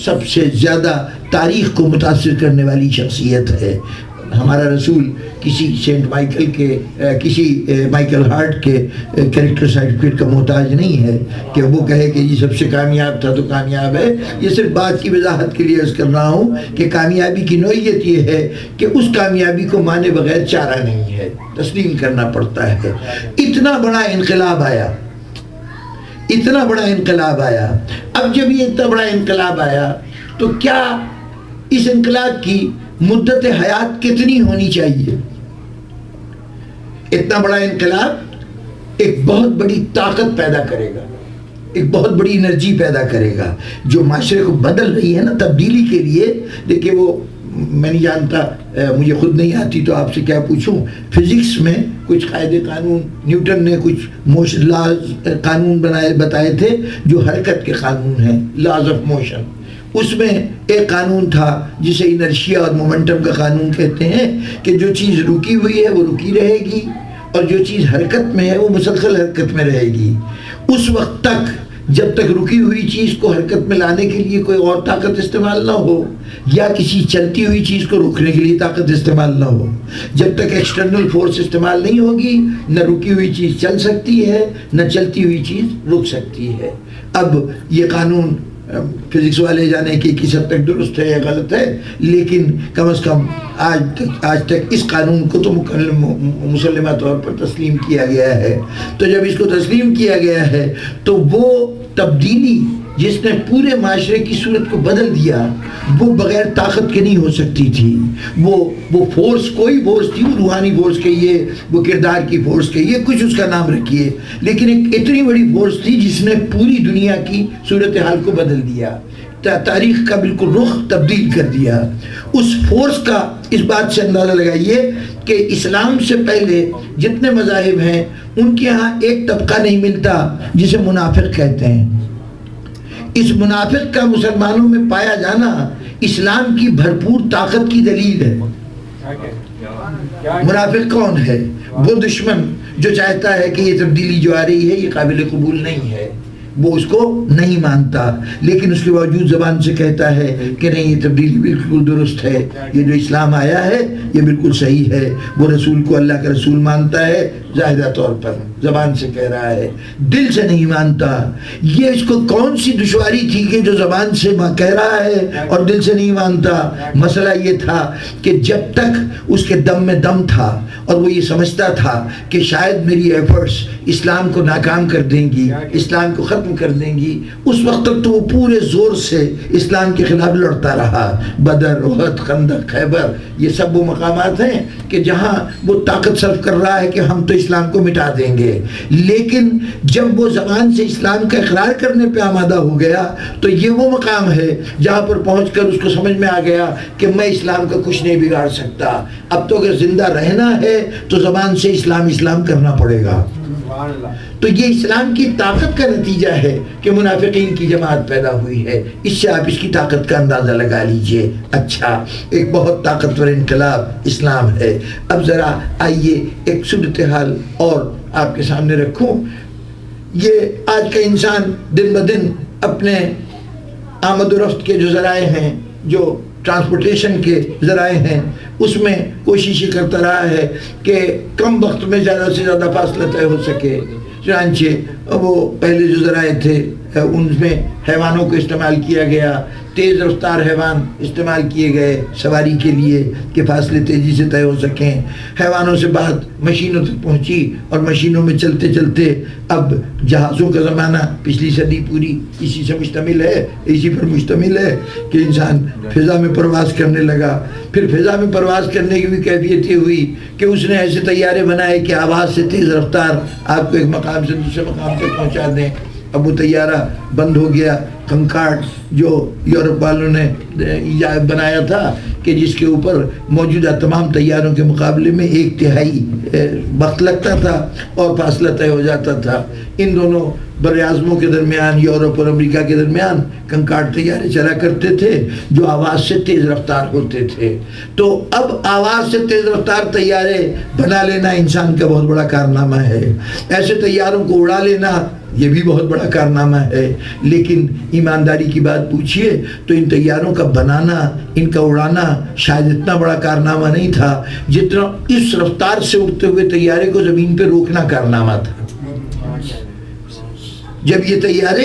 سب سے زیادہ تاریخ کو متاثر کرنے والی شخصیت ہے۔ ہمارا رسول کسی سینٹ مائیکل کے کسی مائیکل ہارٹ کے کریکٹر سرٹیفکیٹ کا محتاج نہیں ہے کہ وہ کہے کہ یہ سب سے کامیاب تھا تو کامیاب ہے۔ یہ صرف بات کی وضاحت کے لیے عرض کر رہا ہوں کہ کامیابی کی نوعیت یہ ہے کہ اس کامیابی کو مانے بغیر چارہ نہیں ہے، تسلیم کرنا پڑتا ہے۔ اتنا بڑا انقلاب آیا، اتنا بڑا انقلاب آیا۔ اب جب یہ اتنا بڑا انقلاب آیا تو کیا اس انقلاب کی مدت حیات کتنی ہونی چاہیے؟ اتنا بڑا انقلاب ایک بہت بڑی طاقت پیدا کرے گا، ایک بہت بڑی انرجی پیدا کرے گا جو معاشرے کو بدل رہی ہے نا تبدیلی کے لیے۔ دیکھیں وہ میں نہیں جانتا، مجھے خود نہیں آتی تو آپ سے کیا پوچھوں، فزکس میں کچھ قاعدے قانون نیوٹن نے کچھ قانون بتائے تھے جو حرکت کے قانون ہیں، لاز آف موشن۔ اس میں ایک قانون تھا جسے انرشیا اور مومنٹم کا قانون کہتے ہیں کہ جو چیز رکی ہوئی ہے وہ رکی رہے گی، اور جو چیز حرکت میں ہے وہ مسلسل حرکت میں رہے گی۔ اس وقت تک جب تک رکی ہوئی چیز کو حرکت میں لانے کے لیے کوئی اور طاقت استعمال نہ ہو، یا کسی چلتی ہوئی چیز کو روکنے کے لیے طاقت استعمال نہ ہو، جب تک ایکسٹرنل فورس استعمال نہیں ہوگی، نہ رکی ہوئی چیز چل سکتی ہے نہ چلتی ہوئی چیز رک سکتی ہے۔ اب یہ قانون فزکس والے جانے کہ کس حد تک درست ہے یا غلط ہے، لیکن کم از کم آج تک اس قانون کو تو مسلمہ طور پر تسلیم کیا گیا ہے۔ تو جب اس کو تسلیم کیا گیا ہے تو وہ تبدیلی جس نے پورے معاشرے کی صورت کو بدل دیا وہ بغیر طاقت کے نہیں ہو سکتی تھی۔ وہ فورس، کوئی فورس تھی، وہ روحانی فورس کہیے، وہ کردار کی فورس کہیے، کچھ اس کا نام رکھیے، لیکن ایک اتنی بڑی فورس تھی جس نے پوری دنیا کی صورتحال کو بدل دیا، تاریخ کا بالکل رخ تبدیل کر دیا۔ اس فورس کا اس بات سے اندازہ لگائیے کہ اسلام سے پہلے جتنے مذاہب ہیں ان کے ہاں ایک طبقہ نہیں ملتا جسے منافق کہتے ہیں۔ اس منافق کا مسلمانوں میں پایا جانا اسلام کی بھرپور طاقت کی دلیل ہے۔ منافق کون ہے؟ وہ دشمن جو چاہتا ہے کہ یہ تبدیلی جو آ رہی ہے یہ قابل قبول نہیں ہے، وہ اس کو نہیں مانتا، لیکن اس کے باوجود زبان سے کہتا ہے کہ نہیں یہ تبدیلی بالکل درست ہے، یہ جو اسلام آیا ہے یہ بالکل صحیح ہے۔ وہ رسول کو اللہ کا رسول مانتا ہے، ظاہرہ طور پر زبان سے کہہ رہا ہے، دل سے نہیں مانتا۔ یہ اس کو کون سی دشواری تھی کہ جو زبان سے کہہ رہا ہے اور دل سے نہیں مانتا؟ مسئلہ یہ تھا کہ جب تک اس کے دم میں دم تھا اور وہ یہ سمجھتا تھا کہ شاید میری ایفرٹس اسلام کو ناکام کر دیں گی، اسلام کو ختم کر دیں گی، اس وقت تک تو وہ پورے زور سے اسلام کے خلاف لڑتا رہا۔ بدر، احد، خندق، خیبر، یہ سب وہ مقامات ہیں کہ جہاں وہ طاقت صرف کر رہا ہے کہ ہم تو اسلام کو مٹا دیں گے، لیکن جب وہ زبان سے اسلام کا اقرار کرنے پہ آمادہ ہو گیا تو یہ وہ مقام ہے جہاں پر پہنچ کر اس کو سمجھ میں آ گیا کہ میں اسلام کا کچھ نہیں بگاڑ سکتا، اب تو اگر زندہ رہنا ہے تو زبان سے اسلام کرنا پڑے گا۔ تو یہ اسلام کی طاقت کا نتیجہ ہے کہ منافقین کی جماعت پیدا ہوئی ہے۔ اس سے آپ اس کی طاقت کا اندازہ لگا لیجئے۔ اچھا، ایک بہت طاقتور انقلاب اسلام ہے۔ اب ذرا آئیے ایک صورتحال اور آپ کے سامنے رکھوں۔ یہ آج کا انسان دن بدن اپنے آمد و رفت کے جو ذرائع ہیں، جو ٹرانسپورٹیشن کے ذرائع ہیں، اس میں کوشش یہ کرتا رہا ہے کہ کم وقت میں زیادہ سے زیادہ فاصلہ طے ہو سکے۔ چنانچہ وہ پہلے جو ذرائع تھے ان میں حیوانوں کو استعمال کیا گیا، تیز رفتار حیوان استعمال کیے گئے سواری کے لیے کہ فاصلے تیزی سے طے ہو سکیں۔ حیوانوں سے بات مشینوں تک پہنچی اور مشینوں میں چلتے چلتے اب جہازوں کا زمانہ، پچھلی صدی پوری اسی سے مشتمل ہے، اسی پر مشتمل ہے کہ انسان فضا میں پرواز کرنے لگا۔ پھر فضا میں پرواز کرنے کی بھی کیفیت یہ ہوئی کہ اس نے ایسے طیارے بنائے کہ آواز سے تیز رفتار آپ کو ایک مقام سے دوسرے مقام تک پہنچا دیں۔ اب وہ طیارہ بند ہو گیا، کنکارڈ جو یورپ والوں نے بنایا تھا کہ جس کے اوپر موجودہ تمام طیاروں کے مقابلے میں 1/3 وقت لگتا تھا اور فاصلہ طے ہو جاتا تھا. ان دونوں بر اعظموں کے درمیان، یورپ اور امریکہ کے درمیان کنکارڈ طیارے چلا کرتے تھے جو آواز سے تیز رفتار ہوتے تھے. تو اب آواز سے تیز رفتار طیارے بنا لینا انسان کا بہت بڑا کارنامہ ہے. ایسے طیاروں کو اڑا لینا یہ بھی بہت بڑا کارنامہ ہے. لیکن ایمانداری کی بات پوچھئے تو ان طیاروں کا بنانا، ان کا اڑانا شاید اتنا بڑا کارنامہ نہیں تھا جتنا اس رفتار سے اڑتے ہوئے طیارے کو زمین پہ روکنا کارنامہ تھا. جب یہ طیارے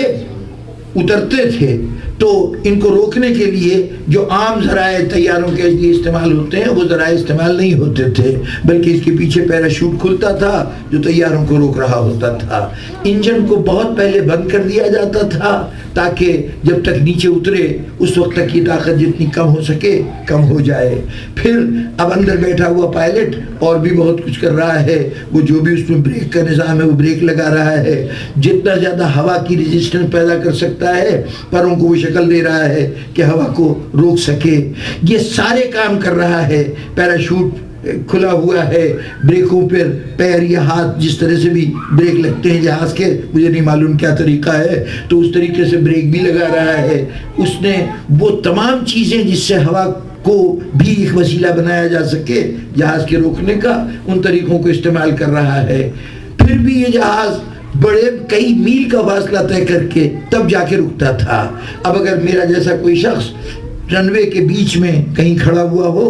اترتے تھے تو ان کو روکنے کے لیے جو عام ذرائع طیاروں کے لیے استعمال ہوتے ہیں وہ ذرائع استعمال نہیں ہوتے تھے، بلکہ اس کے پیچھے پیراشوٹ کھلتا تھا جو طیاروں کو روک رہا ہوتا تھا. انجن کو بہت پہلے بند کر دیا جاتا تھا تاکہ جب تک نیچے اترے اس وقت تک یہ طاقت جتنی کم ہو سکے کم ہو جائے. پھر اب اندر بیٹھا ہوا پائلٹ اور بھی بہت کچھ کر رہا ہے. وہ جو بھی اس میں بریک کا نظام ہے وہ بریک لگا رہا ہے. جتنا زیادہ ہوا کی ریزسٹنس پیدا کر سکتا ہے پروں کو وہ شکل دے رہا ہے کہ ہوا کو روک سکے. یہ سارے کام کر رہا ہے. پیراشوٹ کھلا ہوا ہے، بریکوں پر پیر یا ہاتھ جس طرح سے بھی بریک لگتے ہیں جہاز کے، مجھے نہیں معلوم کیا طریقہ ہے، تو اس طریقے سے بریک بھی لگا رہا ہے. اس نے وہ تمام چیزیں جس سے ہوا کو بھی ایک وسیلہ بنایا جا سکے جہاز کے روکنے کا، ان طریقوں کو استعمال کر رہا ہے. پھر بھی یہ جہاز بڑے کئی میل کا فاصلہ طے کر کے تب جا کے رکتا تھا. اب اگر میرا جیسا کوئی شخص رن وے کے بیچ میں کہیں کھڑا ہوا ہو،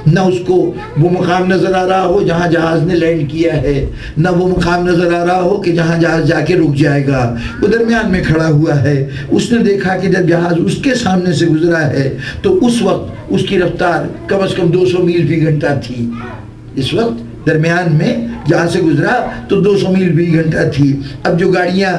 نہ اس کو وہ مقام نظر آ رہا ہو جہاں جہاز نے لینڈ کیا ہے، نہ وہ مقام نظر آ رہا ہو کہ جہاں جہاز جا کے رک جائے گا، وہ درمیان میں کھڑا ہوا ہے. اس نے دیکھا کہ جب جہاز اس کے سامنے سے گزرا ہے تو اس وقت اس کی رفتار کم از کم 200 میل فی گھنٹہ تھی. اس وقت درمیان میں جہاں سے گزرا تو 200 میل فی گھنٹہ تھی. اب جو گاڑیاں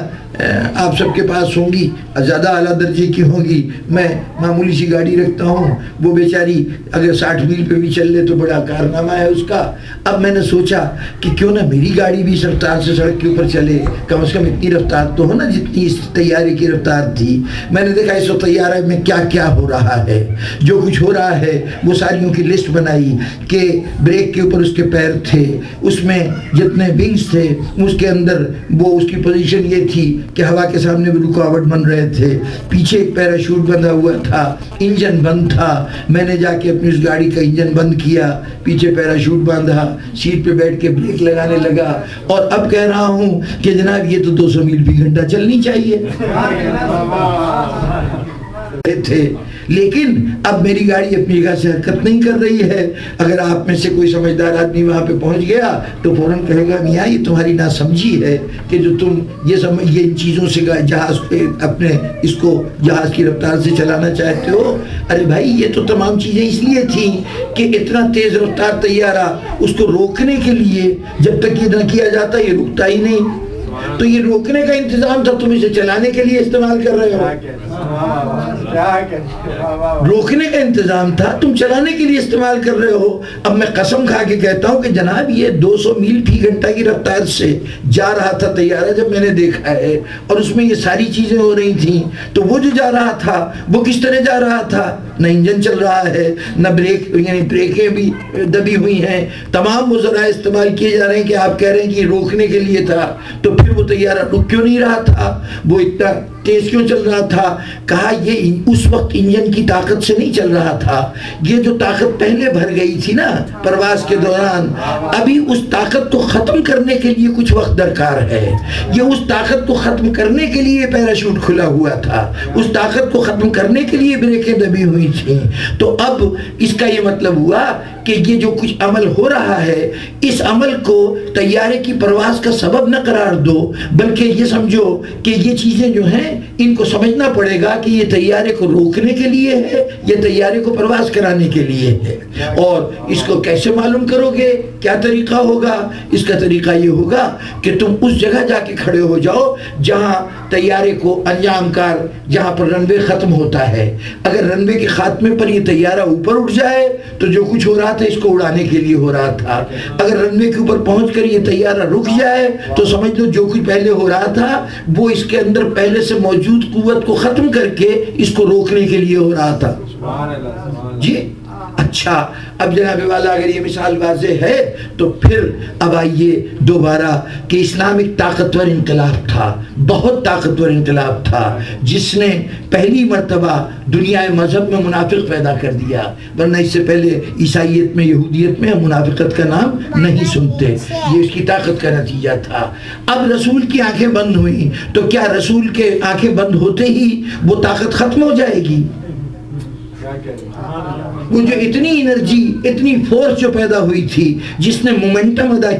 آپ سب کے پاس ہوں گی زیادہ اعلیٰ درجے کی ہوں گی، میں معمولی سی گاڑی رکھتا ہوں، وہ بیچاری اگر 60 میل پہ بھی چل لے تو بڑا کارنامہ ہے اس کا. اب میں نے سوچا کہ کیوں نہ میری گاڑی بھی اس رفتار سے سڑک کے اوپر چلے، کم از کم اتنی رفتار تو ہو نا جتنی اس طیارے کی رفتار تھی. میں نے دیکھا اس وقت طیارے میں کیا کیا ہو رہا ہے، جو کچھ ہو رہا ہے وہ ساریوں کی لسٹ بنائی کہ بریک کے اوپر اس کے پیر تھے، اس میں جتنے ونگز تھے اس کے اندر وہ اس کی پوزیشن یہ تھی کہ ہوا کے سامنے بھی رکاوٹ بن رہے تھے، پیچھے ایک پیراشوٹ بندھا ہوا تھا، انجن بند تھا. میں نے جا کے اپنی اس گاڑی کا انجن بند کیا، پیچھے پیراشوٹ باندھا، سیٹ پہ بیٹھ کے بریک لگانے لگا اور اب کہہ رہا ہوں کہ جناب یہ تو 200 میل فی گھنٹہ چلنی چاہیے تھے. لیکن اب میری گاڑی اپنی جگہ سے حرکت نہیں کر رہی ہے. اگر آپ میں سے کوئی سمجھدار آدمی وہاں پہ پہنچ گیا تو فوراً کہے گا میاں یہ تمہاری ناسمجھی ہے کہ جو تم یہ ان چیزوں سے جہاز اپنے اس کو جہاز کی رفتار سے چلانا چاہتے ہو. ارے بھائی یہ تو تمام چیزیں اس لیے تھیں کہ اتنا تیز رفتار طیارہ اس کو روکنے کے لیے جب تک یہ نہ کیا جاتا یہ رکتا ہی نہیں. تو یہ روکنے کا انتظام تھا، تم اسے چلانے کے لیے استعمال کر رہے ہو. روکنے کا انتظام تھا، تم چلانے کے لیے استعمال کر رہے ہو. اب میں قسم کھا کے کہتا ہوں کہ جناب یہ 200 میل فی گھنٹہ کی رفتار سے جا رہا تھا طیارہ جب میں نے دیکھا ہے، اور اس میں یہ ساری چیزیں ہو رہی تھیں. تو وہ جو جا رہا تھا وہ کس طرح جا رہا تھا؟ نہ انجن چل رہا ہے، نہ بریک، یعنی بریکیں بھی دبی ہوئی ہیں. تمام وہ ذرائع استعمال کیے جا رہے ہیں کہ آپ کہہ رہے ہیں کہ یہ روکنے کے لیے تھا. تو پھر وہ طیارہ رک کیوں نہیں رہا تھا؟ وہ اتنا تیز کیوں چل رہا تھا؟ کہا یہ اس وقت انجن کی طاقت سے نہیں چل رہا تھا. یہ جو طاقت پہلے بھر گئی تھی نا پرواز کے دوران، ابھی اس طاقت کو ختم کرنے کے لیے کچھ وقت درکار ہے. یہ اس طاقت کو ختم کرنے کے لیے پیراشوٹ کھلا ہوا تھا، اس طاقت کو ختم کرنے کے لیے بریکیں دبی ہوئی تھیں. تو اب اس کا یہ مطلب ہوا کہ یہ جو کچھ عمل ہو رہا ہے اس عمل کو طیارے کی پرواز کا سبب نہ قرار دو، بلکہ یہ سمجھو کہ یہ چیزیں جو ہیں ان کو سمجھنا پڑے گا کہ یہ طیارے کو روکنے کے لیے ہے، یہ طیارے کو پرواز کرانے کے لیے ہے. اور اس کو کیسے معلوم کرو گے؟ کیا طریقہ ہوگا؟ اس کا طریقہ یہ ہوگا کہ تم اس جگہ جا کے کھڑے ہو جاؤ جہاں طیارے کو انجام کار، جہاں پر رن وے ختم ہوتا ہے. اگر رن وے کے خاتمے پر یہ طیارہ اوپر اٹھ جائے تو جو کچھ ہو رہا رہا تھا، اس کو اڑانے کے لیے ہو رہا تھا. اگر رن وے کے اوپر پہنچ کر یہ طیارہ رک جائے تو سمجھ لو جو کچھ پہلے ہو رہا تھا وہ اس کے اندر پہلے سے موجود قوت کو ختم کر کے اس کو روکنے کے لیے ہو رہا تھا. جی اچھا، اب جناب والا اگر یہ مثال واضح ہے تو پھر اب آئیے دوبارہ کہ اسلام ایک طاقتور انقلاب تھا، بہت طاقتور انقلاب تھا، جس نے پہلی مرتبہ دنیا مذہب میں منافق پیدا کر دیا. ورنہ اس سے پہلے عیسائیت میں، یہودیت میں منافقت کا نام نہیں سنتے. یہ اس کی طاقت کا نتیجہ تھا. اب رسول کی آنکھیں بند ہوئیں تو کیا رسول کے آنکھیں بند ہوتے ہی وہ طاقت ختم ہو جائے گی؟ وہ جو اتنی انرجی، اتنی فورس جو پیدا ہوئی تھی، جس نے مومنٹم عطا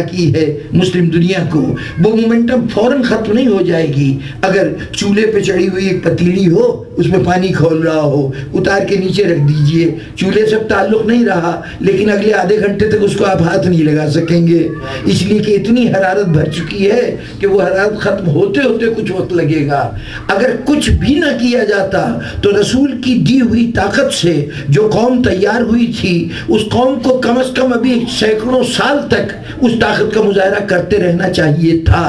کی ہے مسلم دنیا کو، وہ مومنٹم فوراً ختم نہیں ہو جائے گی. اگر چولہے پہ چڑھی ہوئی ایک پتیلی ہو، اس میں پانی کھول رہا ہو، اتار کے نیچے رکھ دیجئے، چولہے سے تعلق نہیں رہا، لیکن اگلے آدھے گھنٹے تک اس کو آپ ہاتھ نہیں لگا سکیں گے، اس لیے کہ اتنی حرارت بھر چکی ہے کہ وہ حرارت ختم ہوتے ہوتے کچھ وقت لگے گا. اگر کچھ بھی نہ کیا جاتا تو رسول کی دی ہوئی طاقت سے جو قوم تیار ہوئی تھی، اس قوم کو کم از کم ابھی سینکڑوں سال تک اس طاقت کا مظاہرہ کرتے رہنا چاہیے تھا.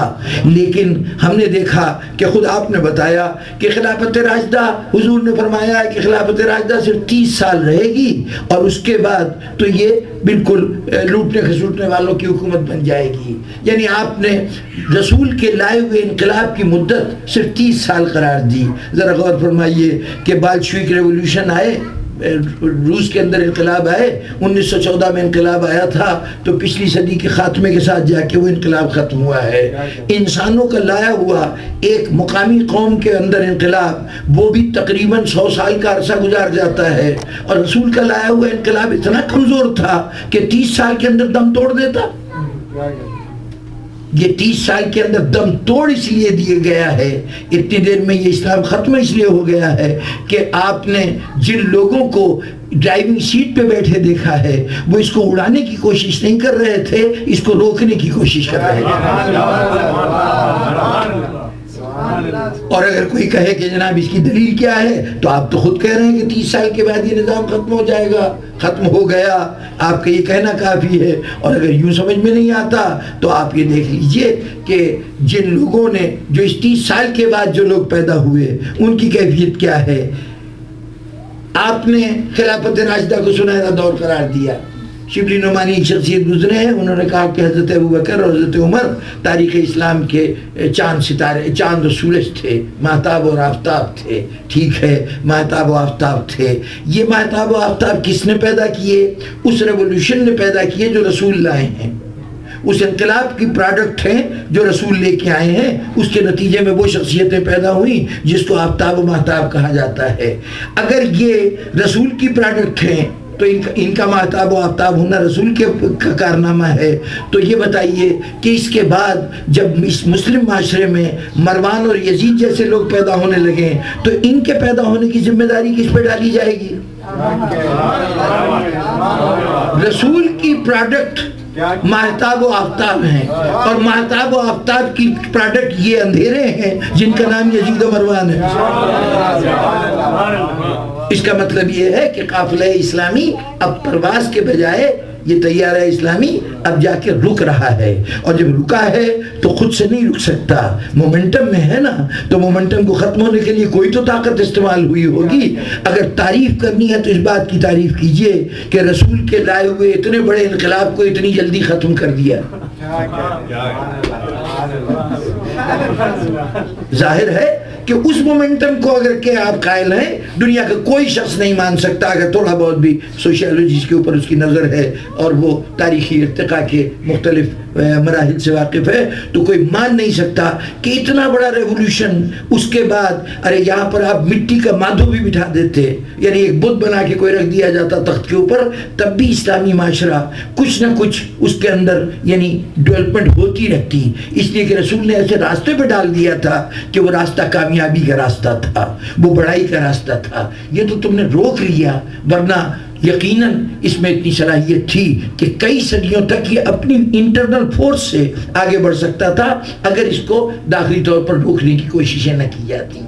لیکن ہم نے دیکھا کہ خود آپ نے بتایا کہ خلافت راشدہ، حضور نے فرمایا ہے کہ خلافت راشدہ صرف 30 سال رہے گی اور اس کے بعد تو یہ بالکل لوٹنے کھسوٹنے والوں کی حکومت بن جائے گی. یعنی آپ نے رسول کے لائے ہوئے انقلاب کی مدت صرف 30 سال قرار دی. ذرا غور فرمائیے کہ بالشویک ریولوشن آئے، روس کے اندر انقلاب آئے، 1914 میں انقلاب آیا تھا تو پچھلی صدی کے خاتمے کے ساتھ جا کے وہ انقلاب ختم ہوا ہے. انسانوں کا لایا ہوا ایک مقامی قوم کے اندر انقلاب، وہ بھی تقریباً 100 سال کا عرصہ گزار جاتا ہے، اور رسول کا لایا ہوا انقلاب اتنا کمزور تھا کہ 30 سال کے اندر دم توڑ دیتا. یہ 30 سال کے اندر دم توڑ اس لیے دیا گیا ہے، اتنی دیر میں یہ اسلام ختم اس لیے ہو گیا ہے کہ آپ نے جن لوگوں کو ڈرائیونگ سیٹ پہ بیٹھے دیکھا ہے وہ اس کو اڑانے کی کوشش نہیں کر رہے تھے، اس کو روکنے کی کوشش کر رہے تھے. اور اگر کوئی کہے کہ جناب اس کی دلیل کیا ہے تو آپ تو خود کہہ رہے ہیں کہ 30 سال کے بعد یہ نظام ختم ہو جائے گا. ختم ہو گیا، آپ کا یہ کہنا کافی ہے. اور اگر یوں سمجھ میں نہیں آتا تو آپ یہ دیکھ لیجئے کہ جن لوگوں نے جو اس 30 سال کے بعد جو لوگ پیدا ہوئے ان کی کیفیت کیا ہے. آپ نے خلافت راشدہ کو سنہرا دور قرار دیا. شبلی نعمانی ایک شخصیت گزرے ہیں، انہوں نے کہا کہ حضرت ابوبکر اور حضرت عمر تاریخ اسلام کے چاند ستارے، چاند و سورج تھے، مہتاب اور آفتاب تھے. ٹھیک ہے، مہتاب و آفتاب تھے. یہ مہتاب و آفتاب کس نے پیدا کیے؟ اس ریولوشن نے پیدا کیے جو رسول لائے ہیں، اس انقلاب کی پروڈکٹ ہیں جو رسول لے کے آئے ہیں. اس کے نتیجے میں وہ شخصیتیں پیدا ہوئیں جس کو آفتاب و مہتاب کہا جاتا ہے. اگر یہ رسول کی پروڈکٹ ہیں تو ان کا مہتاب و آفتاب ہونا رسول کے کارنامہ ہے. تو یہ بتائیے کہ اس کے بعد جب مسلم معاشرے میں مروان اور یزید جیسے لوگ پیدا ہونے لگے تو ان کے پیدا ہونے کی ذمہ داری کس پہ ڈالی جائے گی؟ رسول کی پروڈکٹ مہتاب و آفتاب ہیں، اور مہتاب و آفتاب کی پروڈکٹ یہ اندھیرے ہیں جن کا نام یزید و مروان ہے. اس کا مطلب یہ ہے کہ قافلہ اسلامی اب پرواز کے بجائے یہ طیارہ اسلامی اب جا کے رک رہا ہے، اور جب رکا ہے تو خود سے نہیں رک سکتا، مومنٹم میں ہے نا. تو مومنٹم کو ختم ہونے کے لیے کوئی تو طاقت استعمال ہوئی ہوگی. اگر تعریف کرنی ہے تو اس بات کی تعریف کیجئے کہ رسول کے لائے ہوئے اتنے بڑے انقلاب کو اتنی جلدی ختم کر دیا. ظاہر ہے کہ اس مومنٹم کو اگر کہ آپ قائل ہیں، دنیا کا کوئی شخص نہیں مان سکتا اگر تھوڑا بہت بھی سوشیالوجی کے اوپر اس کی نظر ہے اور وہ تاریخی ارتقاء کے مختلف مراحل سے واقف ہے، تو کوئی مان نہیں سکتا کہ اتنا بڑا ریولوشن اس کے بعد ارے یہاں پر آپ مٹی کا مادھو بھی بٹھا دیتے، یعنی ایک بت بنا کے کوئی رکھ دیا جاتا تخت کے اوپر، تب بھی اسلامی معاشرہ کچھ نہ کچھ اس کے اندر یعنی ڈیولپمنٹ ہوتی رہتی. اس لیے کہ رسول نے ایسے راستے پہ ڈال دیا تھا کہ وہ راستہ کامیابی کا راستہ تھا، وہ بڑائی کا راستہ تھا. یہ تو تم نے روک لیا، ورنہ یقیناً اس میں اتنی صلاحیت تھی کہ کئی صدیوں تک یہ اپنی انٹرنل فورس سے آگے بڑھ سکتا تھا اگر اس کو داخلی طور پر روکنے کی کوششیں نہ کی جاتی.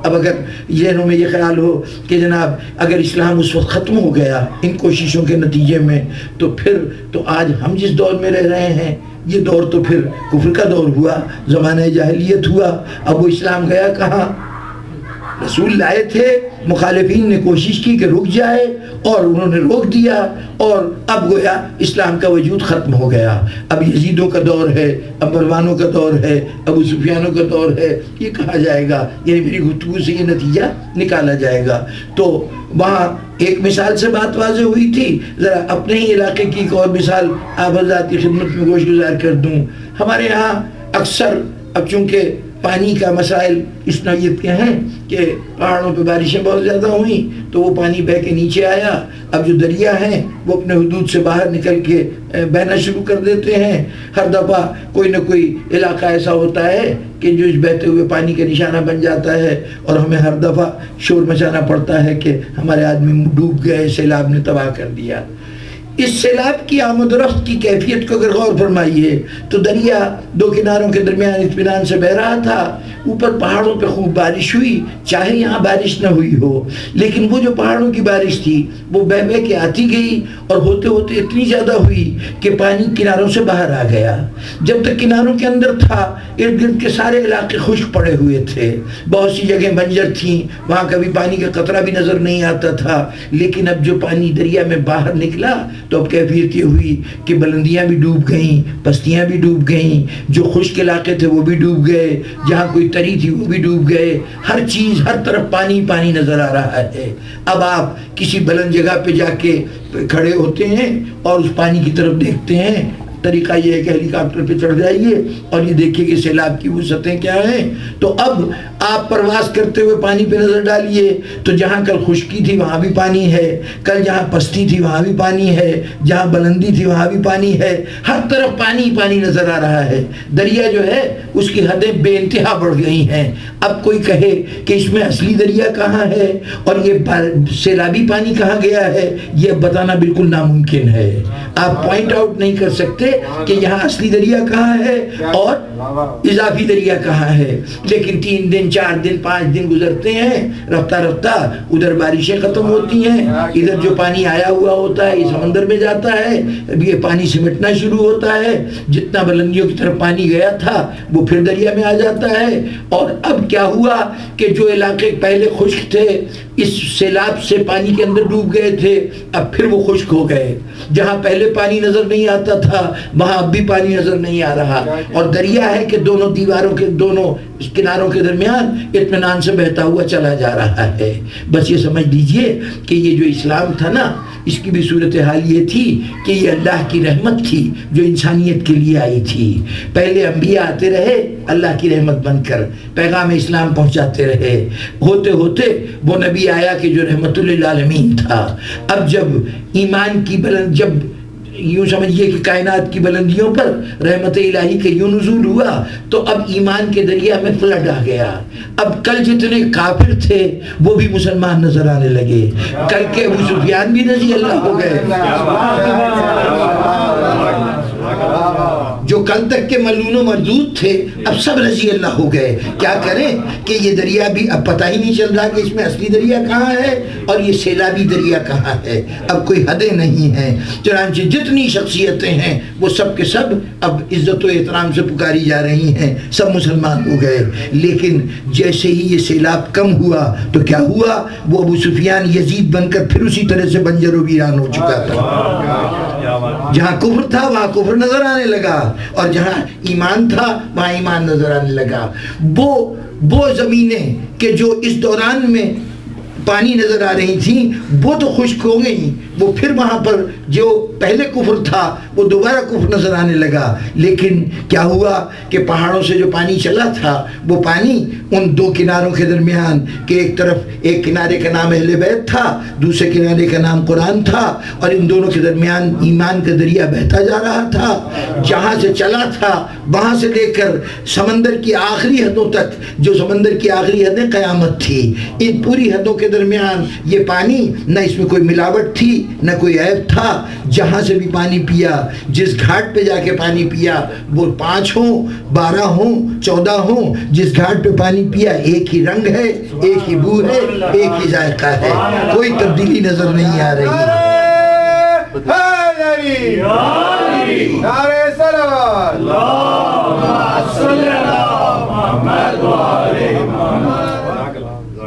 اب اگر ذہنوں میں یہ خیال ہو کہ جناب اگر اسلام اس وقت ختم ہو گیا ان کوششوں کے نتیجے میں تو پھر تو آج ہم جس دور میں رہ رہے ہیں یہ دور تو پھر کفر کا دور ہوا، زمانہ جاہلیت ہوا، اب وہ اسلام گیا کہاں؟ رسول لائے تھے، مخالفین نے کوشش کی کہ رک جائے اور انہوں نے روک دیا، اور اب گویا اسلام کا وجود ختم ہو گیا۔ اب یزیدوں کا دور ہے، اب مروانوں کا دور ہے، ابو سفیانوں کا دور ہے، یہ کہا جائے گا، یعنی میری گفتگو سے یہ نتیجہ نکالا جائے گا۔ تو وہاں ایک مثال سے بات واضح ہوئی تھی، ذرا اپنے ہی علاقے کی ایک اور مثال آپ حضرات کی خدمت میں گوش گزار کر دوں۔ ہمارے ہاں اکثر اب چونکہ پانی کا مسائل اس نوعیت کے ہیں کہ پہاڑوں پہ بارشیں بہت زیادہ ہوئیں تو وہ پانی بہہ کے نیچے آیا، اب جو دریا ہیں وہ اپنے حدود سے باہر نکل کے بہنا شروع کر دیتے ہیں۔ ہر دفعہ کوئی نہ کوئی علاقہ ایسا ہوتا ہے کہ جو اس بہتے ہوئے پانی کا نشانہ بن جاتا ہے، اور ہمیں ہر دفعہ شور مچانا پڑتا ہے کہ ہمارے آدمی ڈوب گئے، سیلاب نے تباہ کر دیا۔ اس سیلاب کی آمد و رفت کی کیفیت کو اگر غور فرمائیے تو دریا دو کناروں کے درمیان اطمینان سے بہ رہا تھا، اوپر پہاڑوں پہ خوب بارش ہوئی، چاہے یہاں بارش نہ ہوئی ہو، لیکن وہ جو پہاڑوں کی بارش تھی وہ بہ بہ کے آتی گئی، اور ہوتے ہوتے اتنی زیادہ ہوئی کہ پانی کناروں سے باہر آ گیا۔ جب تک کناروں کے اندر تھا ارد گرد کے سارے علاقے خشک پڑے ہوئے تھے، بہت سی جگہیں بنجر تھیں، وہاں کبھی پانی کا قطرہ بھی نظر نہیں آتا تھا، لیکن اب جو پانی دریا میں باہر نکلا تو اب کیفیت یہ ہوئی کہ بلندیاں بھی ڈوب گئیں، پستیاں بھی ڈوب گئیں، جو خشک علاقے تھے وہ بھی ڈوب گئے، جہاں کوئی تری تھی وہ بھی ڈوب گئے، ہر چیز ہر طرف پانی پانی نظر آ رہا ہے۔ اب آپ کسی بلند جگہ پہ جا کے کھڑے ہوتے ہیں اور اس پانی کی طرف دیکھتے ہیں، طریقہ یہ ہے کہ ہیلی کاپٹر پہ چڑھ جائیے اور یہ دیکھیے کہ سیلاب کی وہ سطحیں کیا ہیں۔ تو اب آپ پرواز کرتے ہوئے پانی پہ نظر ڈالیے تو جہاں کل خشکی تھی وہاں بھی پانی ہے، کل جہاں پستی تھی وہاں بھی پانی ہے، جہاں بلندی تھی وہاں بھی پانی ہے، ہر طرف پانی پانی نظر آ رہا ہے۔ دریا جو ہے اس کی حدیں بے انتہا بڑھ گئی ہیں۔ اب کوئی کہے کہ اس میں اصلی دریا کہاں ہے اور یہ سیلابی پانی کہاں گیا ہے، یہ بتانا بالکل ناممکن ہے۔ آپ پوائنٹ آؤٹ نہیں کر سکتے کہ یہاں اصلی دریا کہاں ہے اور اضافی دریا کہاں ہے، لیکن 3 دن 4 دن 5 دن گزرتے ہیں، رفتہ رفتہ ادھر بارشیں ختم ہوتی ہیں، ادھر جو پانی آیا ہوا ہوتا ہے یہ سمندر میں جاتا ہے، اب یہ پانی سمٹنا شروع ہوتا ہے، جتنا بلندیوں کی طرف پانی گیا تھا وہ پھر دریا میں آ جاتا ہے۔ اور اب کیا ہوا کہ جو علاقے پہلے خشک تھے اس سیلاب سے پانی کے اندر ڈوب گئے تھے، اب پھر وہ خشک ہو گئے، جہاں پہلے پانی نظر نہیں آتا تھا وہاں اب بھی پانی نظر نہیں آ رہا، اور دریا ہے کہ دونوں دیواروں کے دونوں کناروں کے درمیان اطمینان سے بہتا ہوا چلا جا رہا ہے۔ بس یہ سمجھ لیجئے کہ یہ جو اسلام تھا نا اس کی بھی صورتحال یہ تھی کہ یہ اللہ کی رحمت تھی جو انسانیت کے لیے آئی تھی۔ پہلے انبیاء آتے رہے اللہ کی رحمت بن کر پیغام اسلام پہنچاتے رہے، ہوتے ہوتے وہ نبی آیا کہ جو رحمت للعالمین تھا۔ اب جب ایمان کی بلند، جب یوں سمجھیے کہ کائنات کی بلندیوں پر رحمت الہی کے یوں نزول ہوا تو اب ایمان کے دریا میں فلڈ آ گیا۔ اب کل جتنے کافر تھے وہ بھی مسلمان نظر آنے لگے، کل کے ابو سفیان بھی رضی اللہ ہو گئے، جو کل تک کے ملعون و مردود تھے اب سب رضی اللہ ہو گئے۔ کیا کریں کہ یہ دریا بھی اب پتہ ہی نہیں چل رہا کہ اس میں اصلی دریا کہاں ہے اور یہ سیلابی دریا کہاں ہے، اب کوئی حدیں نہیں ہیں۔ چنانچہ جتنی شخصیتیں ہیں وہ سب کے سب اب عزت و احترام سے پکاری جا رہی ہیں، سب مسلمان ہو گئے۔ لیکن جیسے ہی یہ سیلاب کم ہوا تو کیا ہوا، وہ ابو سفیان یزید بن کر پھر اسی طرح سے بنجر و ویران ہو چکا تھا۔ جہاں کفر تھا وہاں کفر نظر آنے لگا، اور جہاں ایمان تھا وہاں ایمان نظر آنے لگا۔ وہ زمینیں کہ جو اس دوران میں پانی نظر آ رہی تھیں وہ تو خشک ہو گئیں، وہ پھر وہاں پر جو پہلے کفر تھا وہ دوبارہ کفر نظر آنے لگا۔ لیکن کیا ہوا کہ پہاڑوں سے جو پانی چلا تھا وہ پانی ان دو کناروں کے درمیان کہ ایک طرف ایک کنارے کا نام اہل بیت تھا، دوسرے کنارے کا نام قرآن تھا، اور ان دونوں کے درمیان ایمان کا دریا بہتا جا رہا تھا۔ جہاں سے چلا تھا وہاں سے لے کر سمندر کی آخری حدوں تک، جو سمندر کی آخری حدیں قیامت تھی، ان پوری حدوں کے درمیان یہ پانی نہ اس میں کوئی ملاوٹ تھی نہ کوئی عیب تھا، جہاں سے بھی پانی پیا، جس گھاٹ پہ جا کے پانی پیا، وہ 5 ہوں 12 ہوں 14 ہوں، جس گھاٹ پہ پانی پیا ایک ہی رنگ ہے، ایک ہی بو ہے، ایک ہی ذائقہ ہے، کوئی تبدیلی نظر نہیں آ رہی۔ نعرہ صلوات، اللہم صلی علی محمد و آل محمد۔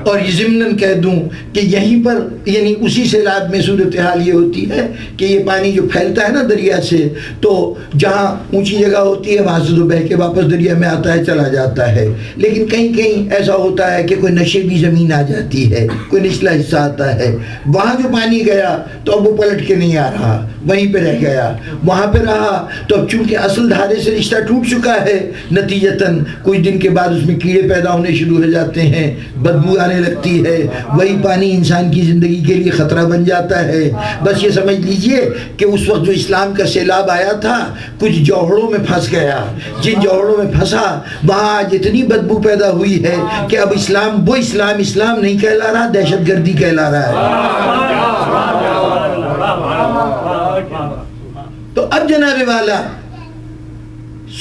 اور یہ ضمناً کہہ دوں کہ یہیں پر یعنی اسی سیلاب میں صورتحال یہ ہوتی ہے کہ یہ پانی جو پھیلتا ہے نا دریا سے، تو جہاں اونچی جگہ ہوتی ہے وہاں سے تو بہہ کے واپس دریا میں آتا ہے، چلا جاتا ہے، لیکن کہیں کہیں ایسا ہوتا ہے کہ کوئی نشیبی زمین آ جاتی ہے، کوئی نچلا حصہ آتا ہے، وہاں جو پانی گیا تو اب وہ پلٹ کے نہیں آ رہا، وہیں پہ رہ گیا، وہاں پہ رہا تو اب چونکہ اصل دھارے سے رشتہ ٹوٹ چکا ہے، نتیجتاً کچھ دن کے بعد اس میں کیڑے پیدا ہونے شروع ہو جاتے ہیں، بدبو آنے لگتی ہے، وہی پانی انسان کی زندگی کے لیے خطرہ بن جاتا ہے۔ بس یہ سمجھ لیجئے کہ اس وقت جو اسلام کا سیلاب آیا تھا کچھ جوہڑوں میں پھنس گیا، جن جوہڑوں میں پھنسا وہاں آج اتنی بدبو پیدا ہوئی ہے کہ اب اسلام وہ اسلام نہیں کہلا رہا، دہشت گردی کہلا رہا ہے۔ تو اب جناب والا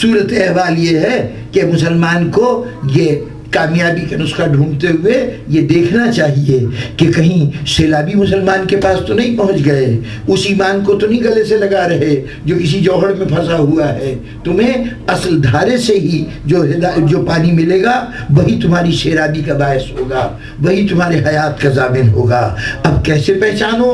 صورت احوال یہ ہے کہ مسلمان کو یہ کامیابی کا نسخہ ڈھونڈتے ہوئے یہ دیکھنا چاہیے کہ کہیں سیلابی مسلمان کے پاس تو نہیں پہنچ گئے، اس ایمان کو تو نہیں گلے سے لگا رہے جو کسی جوہر میں پھنسا ہوا ہے۔ تمہیں اصل دھارے سے ہی جو پانی ملے گا وہی تمہاری سیرابی کا باعث ہوگا، وہی تمہارے حیات کا ضامن ہوگا۔ اب کیسے پہچانو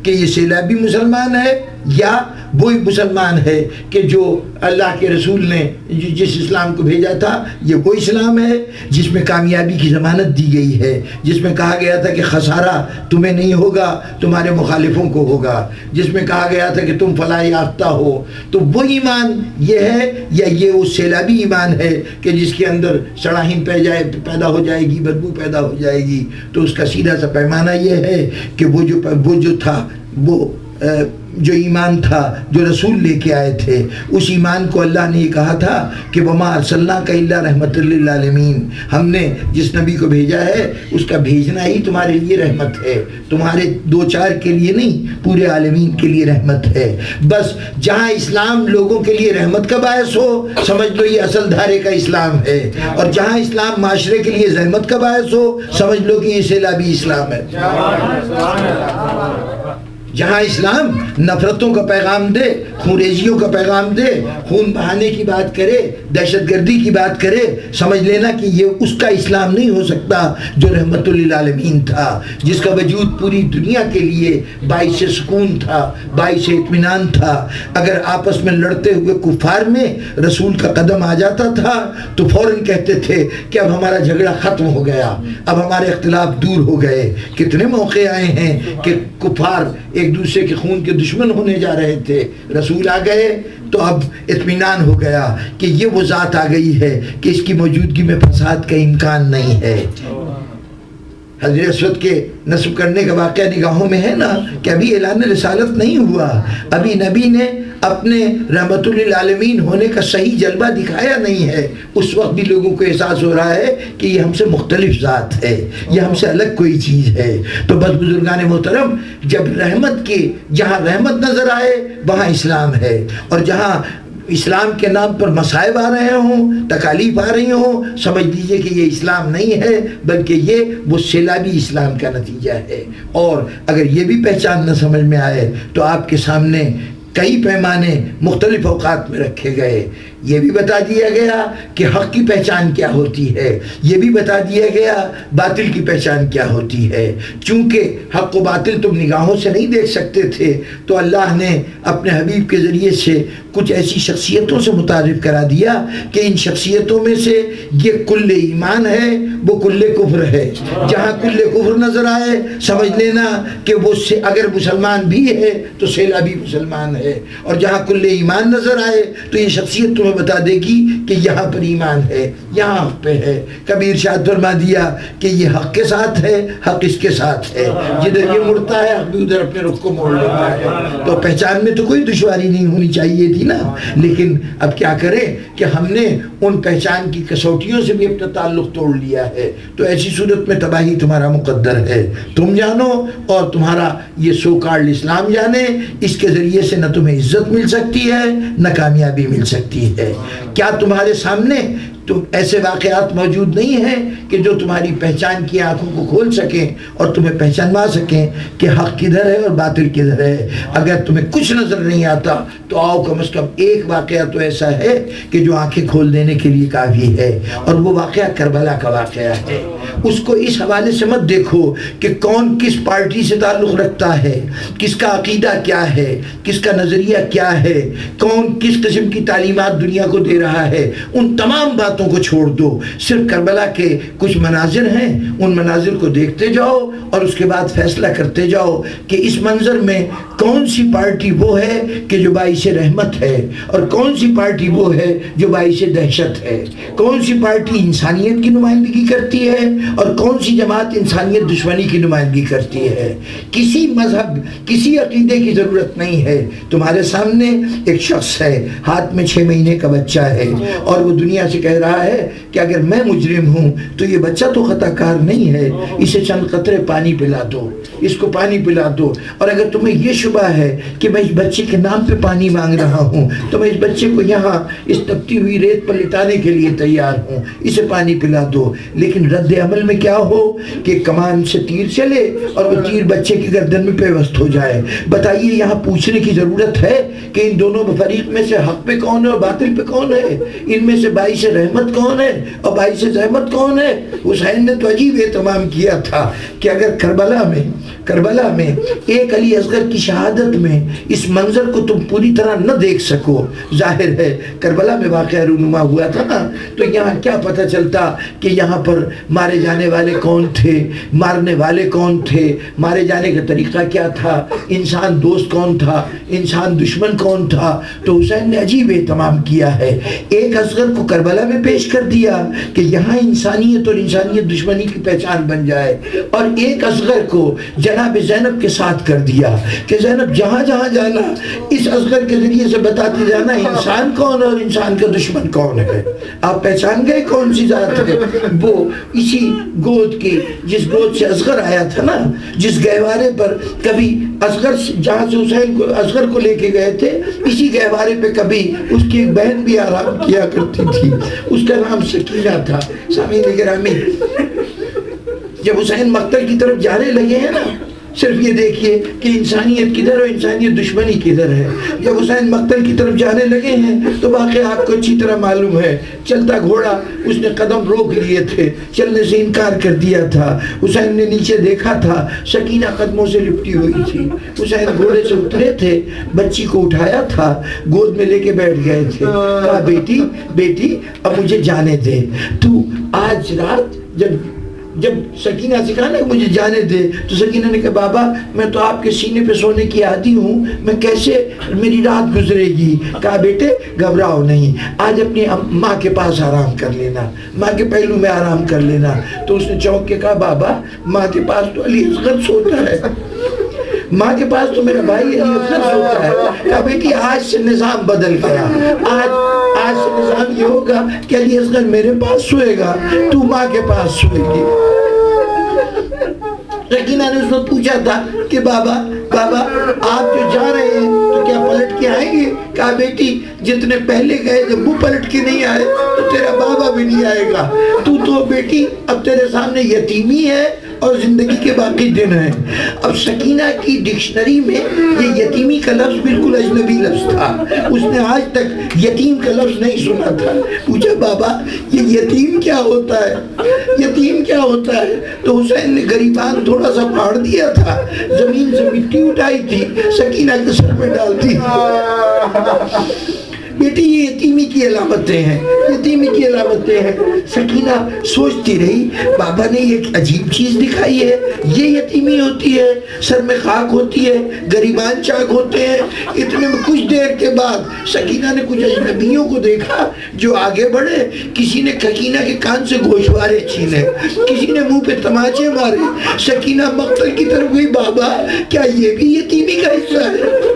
کہ یہ سیلابی مسلمان ہے یا وہی مسلمان ہے کہ جو اللہ کے رسول نے جس اسلام کو بھیجا تھا یہ وہ اسلام ہے جس میں کامیابی کی ضمانت دی گئی ہے، جس میں کہا گیا تھا کہ خسارہ تمہیں نہیں ہوگا تمہارے مخالفوں کو ہوگا، جس میں کہا گیا تھا کہ تم فلاح یافتہ ہو۔ تو وہ ایمان یہ ہے یا یہ وہ سیلابی ایمان ہے کہ جس کے اندر سڑاہین پیدا ہو جائے گی، بدبو پیدا ہو جائے گی؟ تو اس کا سیدھا سا پیمانہ یہ ہے کہ وہ جو تھا وہ جو ایمان تھا جو رسول لے کے آئے تھے، اس ایمان کو اللہ نے یہ کہا تھا کہ وَمَا أَرْسَلْنَاكَ إِلَّا رَحْمَةً لِّلْعَالَمِينَ، ہم نے جس نبی کو بھیجا ہے اس کا بھیجنا ہی تمہارے لیے رحمت ہے، تمہارے 2-4 کے لیے نہیں، پورے عالمین کے لیے رحمت ہے۔ بس جہاں اسلام لوگوں کے لیے رحمت کا باعث ہو سمجھ لو یہ اصل دھارے کا اسلام ہے، اور جہاں اسلام معاشرے کے لیے زحمت کا باعث ہو سمجھ لو کہ یہ سیلابی اسلام ہے۔ جہاں اسلام نفرتوں کا پیغام دے، خونریزیوں کا پیغام دے، خون بہانے کی بات کرے، دہشت گردی کی بات کرے، سمجھ لینا کہ یہ اس کا اسلام نہیں ہو سکتا جو رحمت للعالمین تھا، جس کا وجود پوری دنیا کے لیے باعث سکون تھا، باعث اطمینان تھا۔ اگر آپس میں لڑتے ہوئے کفار میں رسول کا قدم آ جاتا تھا تو فوراً کہتے تھے کہ اب ہمارا جھگڑا ختم ہو گیا، اب ہمارے اختلاف دور ہو گئے۔ کتنے موقع آئے ہیں کہ کفار ایک دوسرے کے خون کے دشمن ہونے جا رہے تھے، رسول آ گئے تو اب اطمینان ہو گیا کہ یہ وہ ذات آ گئی ہے کہ اس کی موجودگی میں فساد کا امکان نہیں ہے۔ حضرت اسود کے نصب کرنے کا واقعہ نگاہوں میں ہے نا کہ ابھی اعلان رسالت نہیں ہوا، ابھی نبی نے اپنے رحمت للعالمین ہونے کا صحیح جلوہ دکھایا نہیں ہے، اس وقت بھی لوگوں کو احساس ہو رہا ہے کہ یہ ہم سے مختلف ذات ہے، یہ ہم سے الگ کوئی چیز ہے۔ تو بس بزرگان محترم، جب رحمت کی جہاں رحمت نظر آئے وہاں اسلام ہے، اور جہاں اسلام کے نام پر مصائب آ رہے ہوں، تکالیف آ رہی ہوں، سمجھ لیجئے کہ یہ اسلام نہیں ہے بلکہ یہ وہ سیلابی اسلام کا نتیجہ ہے۔ اور اگر یہ بھی پہچان نہ سمجھ میں آئے تو آپ کے سامنے کئی پیمانے مختلف اوقات میں رکھے گئے، یہ بھی بتا دیا گیا کہ حق کی پہچان کیا ہوتی ہے، یہ بھی بتا دیا گیا باطل کی پہچان کیا ہوتی ہے۔ چونکہ حق و باطل تم نگاہوں سے نہیں دیکھ سکتے تھے تو اللہ نے اپنے حبیب کے ذریعے سے کچھ ایسی شخصیتوں سے متعارف کرا دیا کہ ان شخصیتوں میں سے یہ کل ایمان ہے، وہ کل کفر ہے۔ جہاں کل کفر نظر آئے سمجھ لینا کہ وہ اگر مسلمان بھی ہے تو سیلابی مسلمان ہے، اور جہاں کل ایمان نظر آئے تو یہ شخصیت تمہیں بتا دے گی کہ یہاں پر ایمان ہے، یہاں حق پہ ہے۔ کبھی ارشاد فرما دیا کہ یہ حق کے ساتھ ہے، حق اس کے ساتھ ہے، جدھر یہ مڑتا ہے حق بھی ادھر اپنے رخ کو موڑ لیتا ہے۔ تو پہچان میں تو کوئی دشواری نہیں ہونی چاہیے تھی نا، لیکن اب کیا کریں کہ ہم نے ان پہچان کی کسوٹیوں سے بھی اپنا تعلق توڑ لیا ہے۔ تو ایسی صورت میں تباہی تمہارا مقدر ہے، تم جانو اور تمہارا یہ سو کارڈ اسلام جانے۔ اس کے ذریعے سے نہ تمہیں عزت مل سکتی ہے نہ کامیابی مل سکتی ہے۔ کیا تمہارے سامنے تو ایسے واقعات موجود نہیں ہیں کہ جو تمہاری پہچان کی آنکھوں کو کھول سکیں اور تمہیں پہچانوا سکیں کہ حق کدھر ہے اور باطل کدھر ہے؟ اگر تمہیں کچھ نظر نہیں آتا تو آؤ کم از کم ایک واقعہ تو ایسا ہے کہ جو آنکھیں کھول دینے کے لیے کافی ہے، اور وہ واقعہ کربلا کا واقعہ ہے۔ اس کو اس حوالے سے مت دیکھو کہ کون کس پارٹی سے تعلق رکھتا ہے، کس کا عقیدہ کیا ہے، کس کا نظریہ کیا ہے، کون کس قسم کی تعلیمات دنیا کو دے رہا ہے۔ ان تمام باتوں کو چھوڑ دو، صرف کربلا کے کچھ مناظر ہیں، ان مناظر کو دیکھتے جاؤ اور اس کے بعد فیصلہ کرتے جاؤ کہ اس منظر میں کون سی پارٹی وہ ہے کہ جو باعث رحمت ہے، اور کون سی پارٹی وہ ہے جو باعث دہشت ہے، کون سی پارٹی انسانیت کی نمائندگی کرتی ہے اور کون سی جماعت انسانیت دشمنی کی نمائندگی کرتی ہے۔ کسی مذہب، کسی عقیدے کی ضرورت نہیں ہے۔ تمہارے سامنے ایک شخص ہے، ہاتھ میں 6 مہینے کا بچہ ہے، اور وہ دنیا سے کہہ رہا ہے کہ اگر میں مجرم ہوں تو یہ بچہ تو خطا کار نہیں ہے، اسے چند قطرے پانی پلا دو، اس کو پانی پلا دو، اور اگر تمہیں یہ شبہ ہے کہ میں اس بچے کے نام پہ پانی مانگ رہا ہوں تو میں اس بچے کو یہاں اس تپتی ہوئی ریت پر لٹانے کے لیے تیار ہوں، اسے پانی پلا دو۔ لیکن رد عمل میں کیا ہو کہ کمان سے تیر چلے اور وہ تیر بچے کی گردن میں پیوست ہو جائے۔ بتائیے یہاں پوچھنے کی ضرورت ہے کہ ان دونوں فریق میں سے حق پہ کون ہے اور باطل پہ کون ہے؟ ان میں سے باعث رحمت کون ہے اور باعث زحمت کون ہے؟ حسین نے تو عجیب اہتمام کیا تھا کہ اگر کربلا میں ایک علی اصغر کی شہادت میں اس منظر کو تم پوری طرح نہ دیکھ سکو، ظاہر ہے کربلا میں واقعہ رونما ہوا تھا نا، تو یہاں کیا پتہ چلتا کہ یہاں پر مارے جانے والے کون تھے، مارنے والے کون تھے، مارے جانے کا طریقہ کیا تھا، انسان دوست کون تھا، انسان دشمن کون تھا۔ تو حسین نے عجیب اہتمام کیا ہے، ایک اصغر کو کربلا میں پیش کر دیا کہ یہاں انسانیت اور انسانیت دشمنی کی پہچان بن جائے، اور ایک اصغر کو جناب زینب کے ساتھ کر دیا کہ زینب جہاں جہاں جانا اس اصغر کے ذریعے سے بتاتے جانا انسان کون اور انسان کا دشمن کون ہے۔ آپ پہچان گئے کون سی ذات ہے؟ وہ اسی گود کی، جس گود سے اصغر آیا تھا نا، جس گہوارے پر کبھی اصغر جہاں سے حسین کو اصغر کو لے کے گئے تھے، اسی گہوارے پہ کبھی اس کی ایک بہن بھی آرام کیا کرتی تھی، اس کا نام سکینہ تھا۔ سامعین گرامی، جب حسین مقتل کی طرف جانے لگے ہیں نا، صرف یہ دیکھیے کہ انسانیت کدھر اور انسانیت دشمنی کدھر ہے۔ جب حسین مقتل کی طرف جانے لگے ہیں تو واقعی آپ کو اچھی طرح معلوم ہے، چلتا گھوڑا اس نے قدم روک لیے تھے، چلنے سے انکار کر دیا تھا۔ حسین نے نیچے دیکھا تھا، سکینہ قدموں سے لپٹی ہوئی تھی۔ حسین گھوڑے سے اترے تھے، بچی کو اٹھایا تھا، گود میں لے کے بیٹھ گئے تھے، کہا بیٹی اب مجھے جانے دے، تو آج رات جب سکینہ سے کہا نا کہ مجھے جانے دے، تو سکینہ نے کہا بابا میں تو آپ کے سینے پہ سونے کی عادی ہوں، میں کیسے میری رات گزرے گی؟ کہا بیٹے گھبراؤ نہیں، آج اپنی ماں کے پاس آرام کر لینا، ماں کے پہلو میں آرام کر لینا۔ تو اس نے چونک کے کہا بابا ماں کے پاس تو علی اصغر سوتا ہے، ماں کے پاس تو میرا بھائی علی اصغر سوتا ہے۔ کہا بیٹی آج سے نظام بدل گیا، آج سے نظام یہ ہوگا کہ علی اصغر میرے پاس سوئے گا، تو ماں کے پاس سوئے گی۔ سکینہ نے اس وقت پوچھا تھا کہ بابا آپ جو جا رہے ہیں تو کیا پلٹ کے آئیں گے؟ کہا بیٹی جتنے پہلے گئے جب وہ پلٹ کے نہیں آئے تو تیرا بابا بھی نہیں آئے گا، تو بیٹی اب تیرے سامنے یتیمی ہے اور زندگی کے باقی دن ہیں۔ اب سکینہ کی ڈکشنری میں یہ یتیمی کا لفظ بالکل اجنبی لفظ تھا، اس نے آج تک یتیم کا لفظ نہیں سنا تھا۔ پوچھا بابا یہ یتیم کیا ہوتا ہے، یتیم کیا ہوتا ہے؟ تو حسین نے گریبان تھوڑا سا پھاڑ دیا تھا، زمین سے مٹی اٹھائی تھی، سکینہ کے سر پہ ڈال دی۔ بیٹی یہ یتیمی کی علامتیں ہیں، یتیمی کی علامتیں ہیں۔ سکینہ سوچتی رہی بابا نے ایک عجیب چیز دکھائی ہے، یہ یتیمی ہوتی ہے، سر میں خاک ہوتی ہے، گریبان چاک ہوتے ہیں۔ اتنے میں کچھ دیر کے بعد سکینہ نے کچھ اجنبیوں کو دیکھا جو آگے بڑھے، کسی نے سکینہ کے کان سے گوشوارے چھینے، کسی نے منہ پہ تماچے مارے۔ سکینہ مقتل کی طرف گئی، بابا کیا یہ بھی یتیمی کا حصہ ہے؟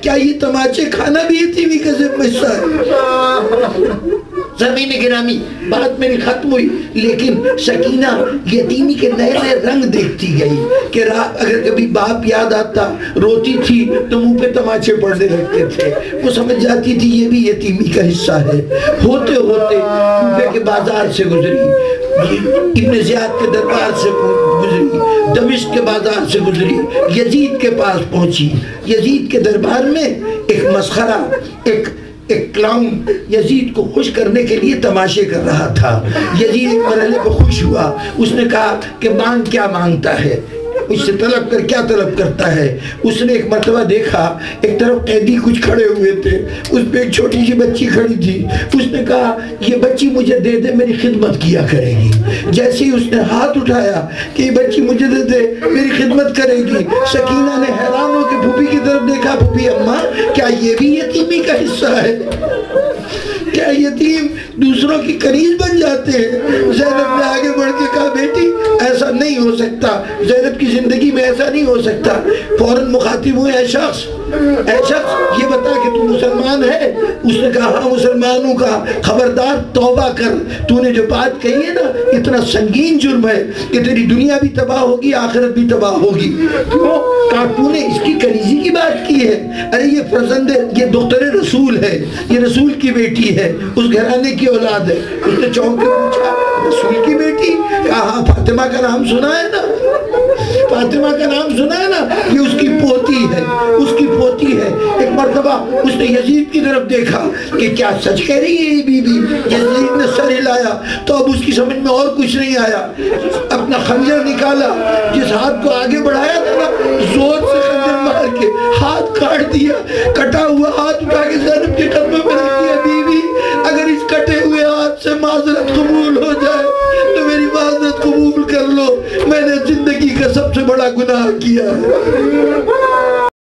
کیا یہ تماچے کھانا بھی یتیمی کا حصہ ہے؟ زمین گرامی بات میری ختم ہوئی، لیکن سکینہ یتیمی کے نئے نئے رنگ دیکھتی گئی کہ اگر کبھی باپ یاد آتا روتی تھی تو منہ پہ تماچے پڑنے لگتے تھے۔ وہ سمجھ جاتی تھی یہ بھی یتیمی کا حصہ ہے۔ ہوتے ہوتے کوفے کے بازار سے گزری، ابن زیاد کے دربار سے گزری، دمشق کے بازار سے گزری، یزید کے پاس پہنچی۔ یزید کے دربار میں ایک مسخرہ، ایک کلاؤن یزید کو خوش کرنے کے لیے تماشے کر رہا تھا۔ یزید ایک مرحلے پہ خوش ہوا، اس نے کہا کہ مانگ کیا مانگتا ہے، اس سے طلب کر کیا طلب کرتا ہے۔ اس نے ایک مرتبہ دیکھا ایک طرف قیدی کچھ کھڑے ہوئے تھے، اس پہ ایک چھوٹی سی بچی کھڑی تھی۔ اس نے کہا یہ بچی مجھے دے دے، میری خدمت کیا کرے گی۔ جیسے ہی اس نے ہاتھ اٹھایا کہ یہ بچی مجھے دے دے، میری خدمت کرے گی، سکینہ نے حیران ہو کے پھوپھی کی طرف دیکھا، پھوپھی اماں کیا یہ بھی یتیمی کا حصہ ہے؟ کیا یتیم دوسروں کی کنیز بن جاتے ہیں؟ زینب نے آگے بڑھ کے کہا بیٹی ایسا نہیں ہو سکتا، زینب کی زندگی میں ایسا نہیں ہو سکتا۔ فوراً مخاطب ہوئے اے شخص یہ بتا کہ تو مسلمان ہے؟ اس نے کہا ہاں مسلمان ہوں۔ کہا خبردار توبہ کر، تو نے جو بات کہی ہے نا اتنا سنگین جرم ہے کہ تیری دنیا بھی تباہ ہوگی آخرت بھی تباہ ہوگی۔ کیوں؟ کہا تو نے اس کی کنیزی کی بات کی ہے؟ ارے یہ فرزند یہ دختر رسول ہے، یہ رسول کی بیٹی ہے، اس گھرانے کی اولاد ہے۔ اس نے چونک کے پوچھا رسول کی بیٹی؟ کہا ہاں فاطمہ کا نام سنا ہے نا، فاطمہ کا نام سنا ہے نا، یہ اس کی پوتی ہے، اس کی پوتی ہے۔ ایک مرتبہ اس نے یزید کی طرف دیکھا کہ کیا سچ کہہ رہی ہے یہ بی بی؟ یزید نے سر ہلایا تو اب اس کی سمجھ میں اور کچھ نہیں آیا۔ اپنا خنجر نکالا، جس ہاتھ کو آگے بڑھایا تھا نا زور سے خنجر مار کے ہاتھ کاٹ دیا۔ کٹا ہوا ہاتھ اٹھا کے زینب کے قدموں میں رکھ دیا، بی بی اگر اس کٹے ہوئے ہاتھ سے معذرت قبول ہو جائے تو میری معذرت قبول کر لو، میں نے زندگی کا سب سے بڑا گناہ کیا ہے۔